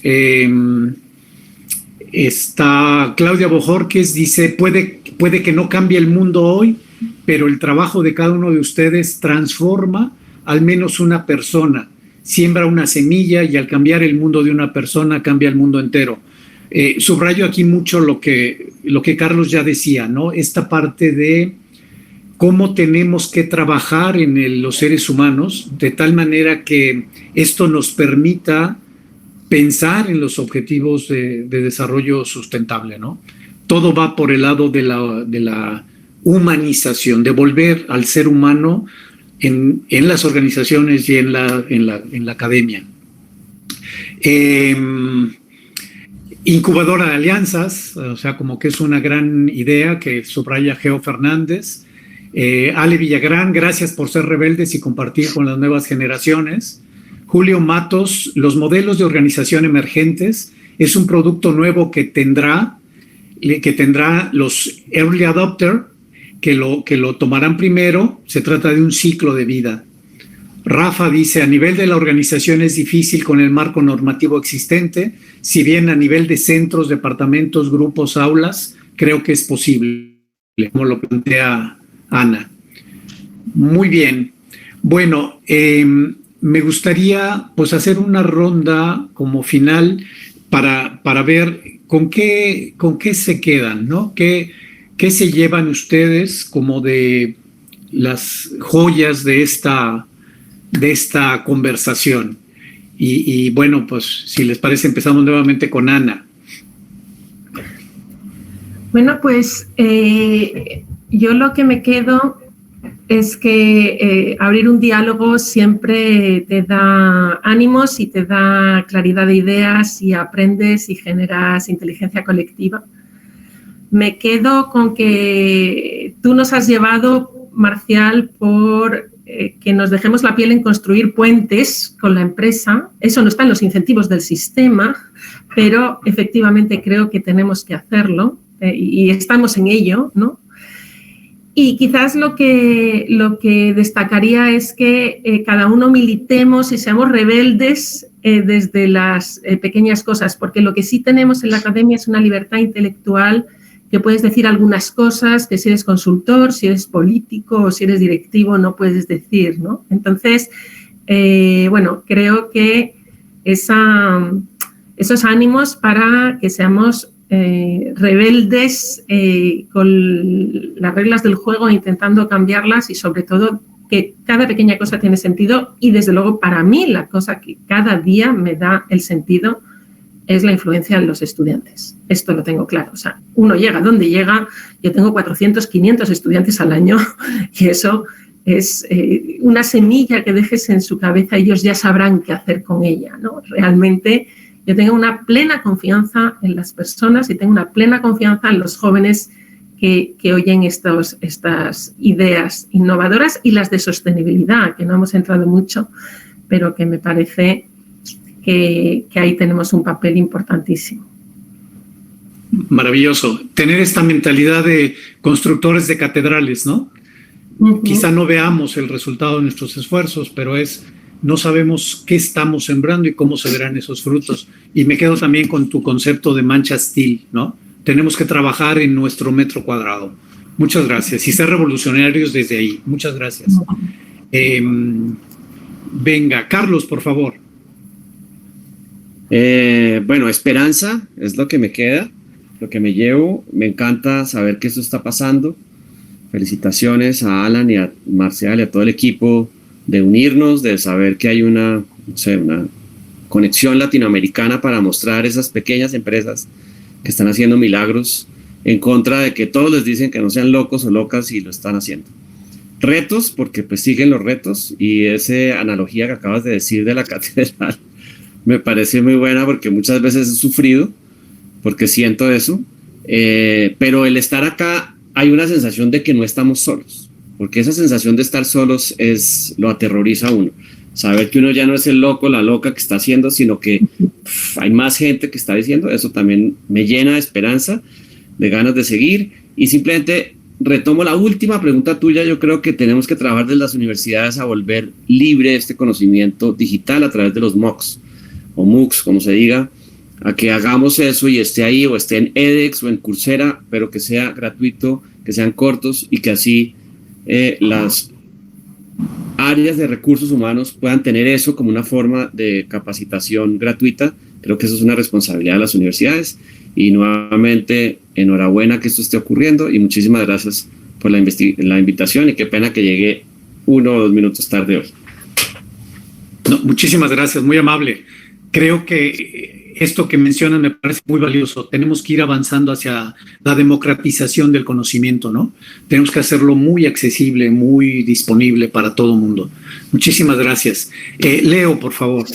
[SPEAKER 1] Está Claudia Bojorquez, dice, puede que no cambie el mundo hoy, pero el trabajo de cada uno de ustedes transforma al menos una persona, siembra una semilla y al cambiar el mundo de una persona cambia el mundo entero. Subrayo aquí mucho lo que Carlos ya decía, ¿no? Esta parte de cómo tenemos que trabajar en los seres humanos de tal manera que esto nos permita pensar en los objetivos de desarrollo sustentable, ¿no? Todo va por el lado de la humanización, de volver al ser humano en las organizaciones y en la academia. Incubadora de alianzas, o sea, como que es una gran idea que subraya Geo Fernández. Ale Villagrán, gracias por ser rebeldes y compartir con las nuevas generaciones. Julio Matos, los modelos de organización emergentes es un producto nuevo que tendrá los early adopter, que lo tomarán primero. Se trata de un ciclo de vida. Rafa dice, a nivel de la organización es difícil con el marco normativo existente, si bien a nivel de centros, departamentos, grupos, aulas, creo que es posible, como lo plantea Ana. Muy bien. Bueno, me gustaría pues hacer una ronda como final para ver con qué se quedan, ¿no? ¿Qué se llevan ustedes como de las joyas de esta conversación? Y bueno, pues si les parece empezamos nuevamente con Ana.
[SPEAKER 3] Bueno, pues yo lo que me quedo es que abrir un diálogo siempre te da ánimos y te da claridad de ideas y aprendes y generas inteligencia colectiva. Me quedo con que tú nos has llevado, Marcial, por que nos dejemos la piel en construir puentes con la empresa. Eso no está en los incentivos del sistema, pero efectivamente creo que tenemos que hacerlo y estamos en ello, ¿no? Y quizás lo que destacaría es que cada uno militemos y seamos rebeldes desde las pequeñas cosas, porque lo que sí tenemos en la academia es una libertad intelectual que puedes decir algunas cosas que si eres consultor, si eres político o si eres directivo no puedes decir, ¿no? Entonces, bueno, creo que esos ánimos para que seamos rebeldes con las reglas del juego intentando cambiarlas y sobre todo que cada pequeña cosa tiene sentido y desde luego para mí la cosa que cada día me da el sentido es la influencia de los estudiantes. Esto lo tengo claro. O sea, uno llega donde llega. Yo tengo 400, 500 estudiantes al año y eso es una semilla que dejes en su cabeza. Ellos ya sabrán qué hacer con ella, ¿no? Realmente Yo tengo una plena confianza en las personas y tengo una plena confianza en los jóvenes que oyen estas ideas innovadoras y las de sostenibilidad, que no hemos entrado mucho, pero que me parece que ahí tenemos un papel importantísimo.
[SPEAKER 1] Maravilloso. Tener esta mentalidad de constructores de catedrales, ¿no? Uh-huh. Quizá no veamos el resultado de nuestros esfuerzos, pero no sabemos qué estamos sembrando y cómo se verán esos frutos. Y me quedo también con tu concepto de mancha steel, ¿no? Tenemos que trabajar en nuestro metro cuadrado. Muchas gracias. Y ser revolucionarios desde ahí. Muchas gracias. Venga, Carlos, por favor.
[SPEAKER 4] Bueno, esperanza es lo que me queda, lo que me llevo. Me encanta saber que esto está pasando. Felicitaciones a Alan y a Marcial y a todo el equipo de unirnos, de saber que hay una conexión latinoamericana para mostrar esas pequeñas empresas que están haciendo milagros en contra de que todos les dicen que no sean locos o locas y lo están haciendo. Retos, porque pues siguen los retos, y esa analogía que acabas de decir de la catedral me parece muy buena, porque muchas veces he sufrido, porque siento eso, pero el estar acá hay una sensación de que no estamos solos, porque esa sensación de estar solos lo aterroriza a uno. Saber que uno ya no es el loco, la loca que está haciendo, sino que hay más gente que está diciendo, eso también me llena de esperanza, de ganas de seguir. Y simplemente retomo la última pregunta tuya. Yo creo que tenemos que trabajar desde las universidades a volver libre este conocimiento digital a través de los MOOCs, o MOOCs, como se diga, a que hagamos eso y esté ahí, o esté en edX o en Coursera, pero que sea gratuito, que sean cortos, y que así las áreas de recursos humanos puedan tener eso como una forma de capacitación gratuita. Creo que eso es una responsabilidad de las universidades, y nuevamente enhorabuena que esto esté ocurriendo, y muchísimas gracias por la invitación, y qué pena que llegué 1 o 2 minutos tarde hoy.
[SPEAKER 1] No, muchísimas gracias, muy amable. Creo que esto que mencionan me parece muy valioso. Tenemos que ir avanzando hacia la democratización del conocimiento, ¿no? Tenemos que hacerlo muy accesible, muy disponible para todo el mundo. Muchísimas gracias. Leo, por favor.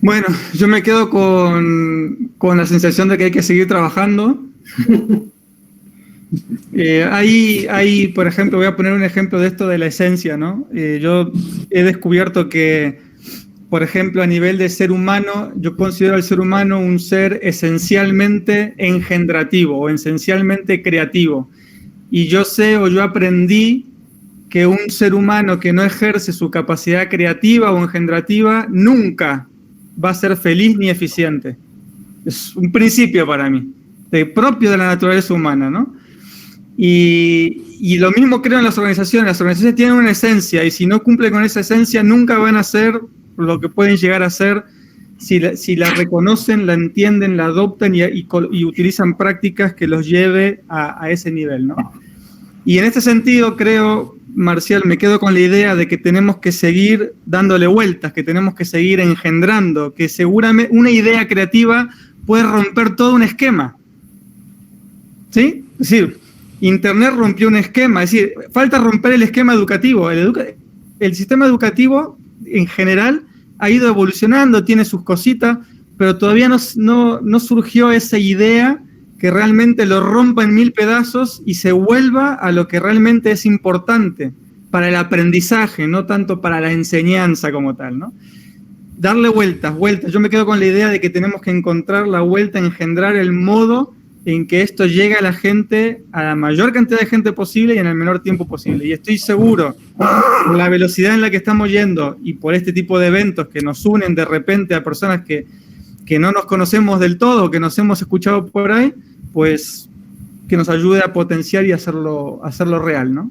[SPEAKER 5] Bueno, yo me quedo con la sensación de que hay que seguir trabajando. Hay, por ejemplo, voy a poner un ejemplo de esto de la esencia, ¿no? Yo he descubierto que, por ejemplo, a nivel de ser humano, yo considero al ser humano un ser esencialmente engendrativo o esencialmente creativo. Y yo aprendí que un ser humano que no ejerce su capacidad creativa o engendrativa nunca va a ser feliz ni eficiente. Es un principio para mí, propio de la naturaleza humana, ¿no? Y lo mismo creo en las organizaciones. Las organizaciones tienen una esencia, y si no cumplen con esa esencia, nunca van a ser lo que pueden llegar a ser si la reconocen, la entienden, la adoptan y utilizan prácticas que los lleve a ese nivel, ¿no? Y en este sentido creo, Marcial, me quedo con la idea de que tenemos que seguir dándole vueltas, que tenemos que seguir engendrando, que seguramente una idea creativa puede romper todo un esquema, ¿sí? Es decir, Internet rompió un esquema, es decir, falta romper el esquema educativo. El sistema educativo en general ha ido evolucionando, tiene sus cositas, pero todavía no surgió esa idea que realmente lo rompa en 1000 pedazos y se vuelva a lo que realmente es importante para el aprendizaje, no tanto para la enseñanza como tal, ¿no? Darle vueltas. Yo me quedo con la idea de que tenemos que encontrar la vuelta, engendrar el modo en que esto llegue a la gente, a la mayor cantidad de gente posible y en el menor tiempo posible. Y estoy seguro, por la velocidad en la que estamos yendo y por este tipo de eventos que nos unen de repente a personas que no nos conocemos del todo, que nos hemos escuchado por ahí, pues que nos ayude a potenciar y hacerlo real, ¿no?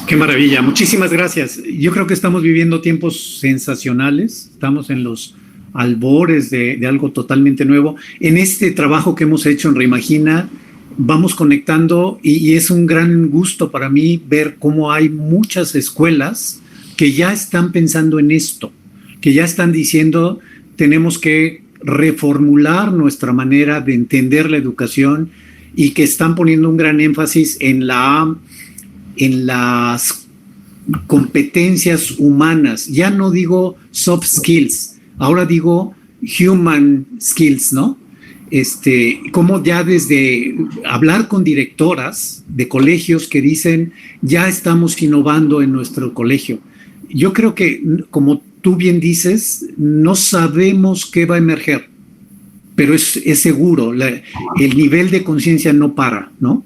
[SPEAKER 1] Qué maravilla, muchísimas gracias. Yo creo que estamos viviendo tiempos sensacionales, estamos en los albores de algo totalmente nuevo. En este trabajo que hemos hecho en Reimagina, vamos conectando y es un gran gusto para mí ver cómo hay muchas escuelas que ya están pensando en esto, que ya están diciendo tenemos que reformular nuestra manera de entender la educación, y que están poniendo un gran énfasis en las competencias humanas. Ya no digo soft skills, ahora digo human skills, ¿no? Como ya desde hablar con directoras de colegios que dicen, ya estamos innovando en nuestro colegio. Yo creo que, como tú bien dices, no sabemos qué va a emerger, pero es seguro, el nivel de conciencia no para, ¿no?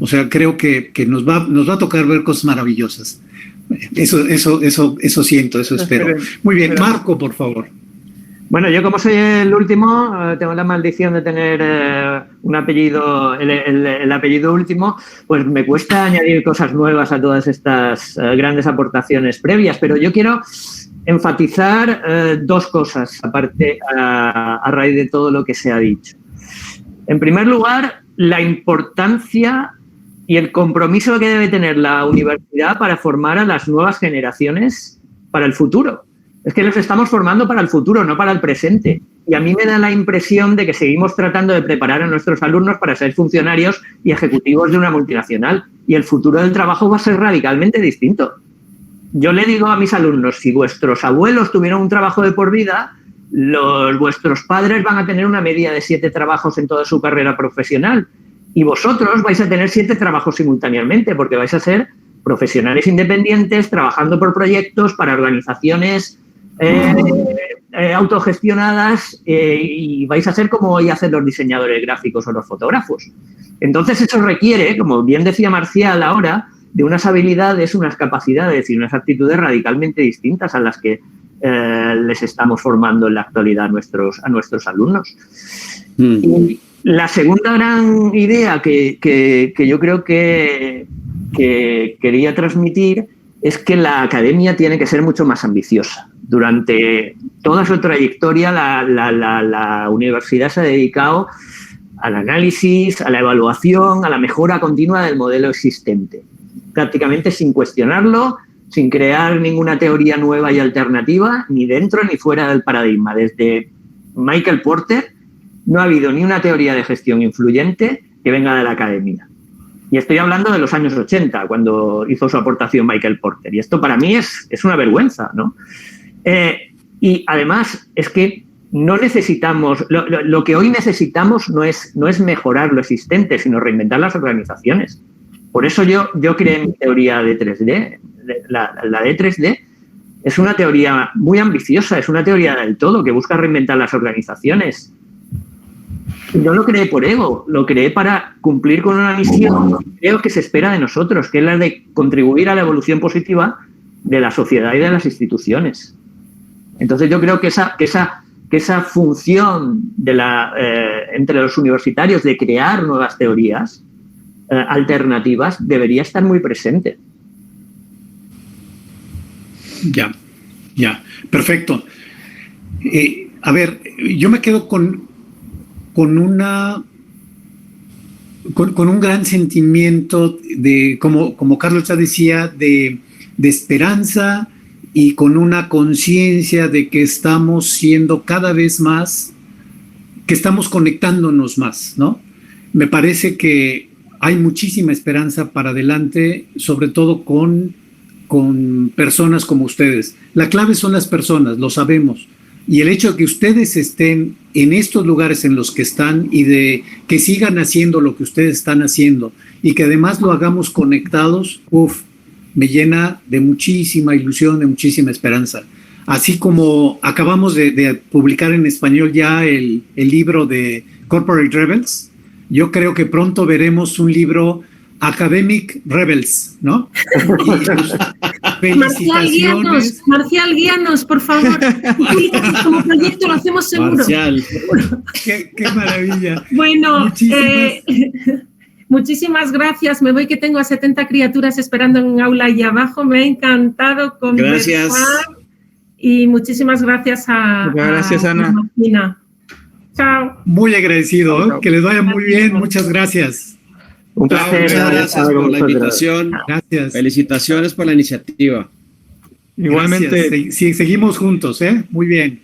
[SPEAKER 1] O sea, creo que nos va a tocar ver cosas maravillosas. Eso siento, eso espero. Muy bien, Marco, por favor.
[SPEAKER 6] Bueno, yo como soy el último, tengo la maldición de tener un apellido, el apellido último, pues me cuesta añadir cosas nuevas a todas estas grandes aportaciones previas, pero yo quiero enfatizar dos cosas, aparte a raíz de todo lo que se ha dicho. En primer lugar, la importancia y el compromiso que debe tener la universidad para formar a las nuevas generaciones para el futuro. Es que los estamos formando para el futuro, no para el presente. Y a mí me da la impresión de que seguimos tratando de preparar a nuestros alumnos para ser funcionarios y ejecutivos de una multinacional. Y el futuro del trabajo va a ser radicalmente distinto. Yo le digo a mis alumnos, si vuestros abuelos tuvieron un trabajo de por vida, vuestros padres van a tener una media de 7 trabajos en toda su carrera profesional. Y vosotros vais a tener 7 trabajos simultáneamente, porque vais a ser profesionales independientes, trabajando por proyectos para organizaciones autogestionadas, y vais a ser como hoy hacen los diseñadores gráficos o los fotógrafos. Entonces eso requiere, como bien decía Marcial ahora, de unas habilidades, unas capacidades y unas actitudes radicalmente distintas a las que les estamos formando en la actualidad a nuestros alumnos. Y la segunda gran idea que yo creo que quería transmitir es que la academia tiene que ser mucho más ambiciosa. Durante toda su trayectoria, la universidad se ha dedicado al análisis, a la evaluación, a la mejora continua del modelo existente, prácticamente sin cuestionarlo, sin crear ninguna teoría nueva y alternativa, ni dentro ni fuera del paradigma. Desde Michael Porter no ha habido ni una teoría de gestión influyente que venga de la academia. Y estoy hablando de los años 80, cuando hizo su aportación Michael Porter. Y esto para mí es una vergüenza, ¿no? Y además es que no necesitamos, lo que hoy necesitamos no es mejorar lo existente, sino reinventar las organizaciones. Por eso yo creé mi teoría de 3D. La de 3D es una teoría muy ambiciosa, es una teoría del todo que busca reinventar las organizaciones. No lo creé por ego, lo creé para cumplir con una misión que creo que se espera de nosotros, que es la de contribuir a la evolución positiva de la sociedad y de las instituciones. Entonces yo creo que esa función entre los universitarios de crear nuevas teorías alternativas debería estar muy presente. Ya, perfecto.
[SPEAKER 1] A ver, yo me quedo con un gran sentimiento de, como Carlos ya decía, de esperanza, y con una conciencia de que estamos siendo cada vez más, que estamos conectándonos más, ¿no? Me parece que hay muchísima esperanza para adelante, sobre todo con personas como ustedes. La clave son las personas, lo sabemos. Y el hecho de que ustedes estén en estos lugares en los que están y de que sigan haciendo lo que ustedes están haciendo y que además lo hagamos conectados, me llena de muchísima ilusión, de muchísima esperanza. Así como acabamos de publicar en español ya el libro de Corporate Rebels, yo creo que pronto veremos un libro Academic Rebels, ¿no?
[SPEAKER 3] Marcial, guíanos, por favor. Como proyecto lo hacemos seguro.
[SPEAKER 1] Marcial. Qué maravilla.
[SPEAKER 3] Bueno, muchísimas gracias. Me voy, que tengo a 70 criaturas esperando en un aula ahí abajo. Me ha encantado conversar.
[SPEAKER 1] Gracias.
[SPEAKER 3] Y muchísimas gracias
[SPEAKER 5] gracias, Ana.
[SPEAKER 3] Martina. Chao.
[SPEAKER 1] Muy agradecido, que les vaya muy bien. Muchas gracias.
[SPEAKER 6] Un placer.
[SPEAKER 2] Gracias por la invitación.
[SPEAKER 1] Gracias.
[SPEAKER 2] Felicitaciones por la iniciativa.
[SPEAKER 5] Igualmente.
[SPEAKER 1] Gracias. Seguimos juntos, ¿eh? Muy bien.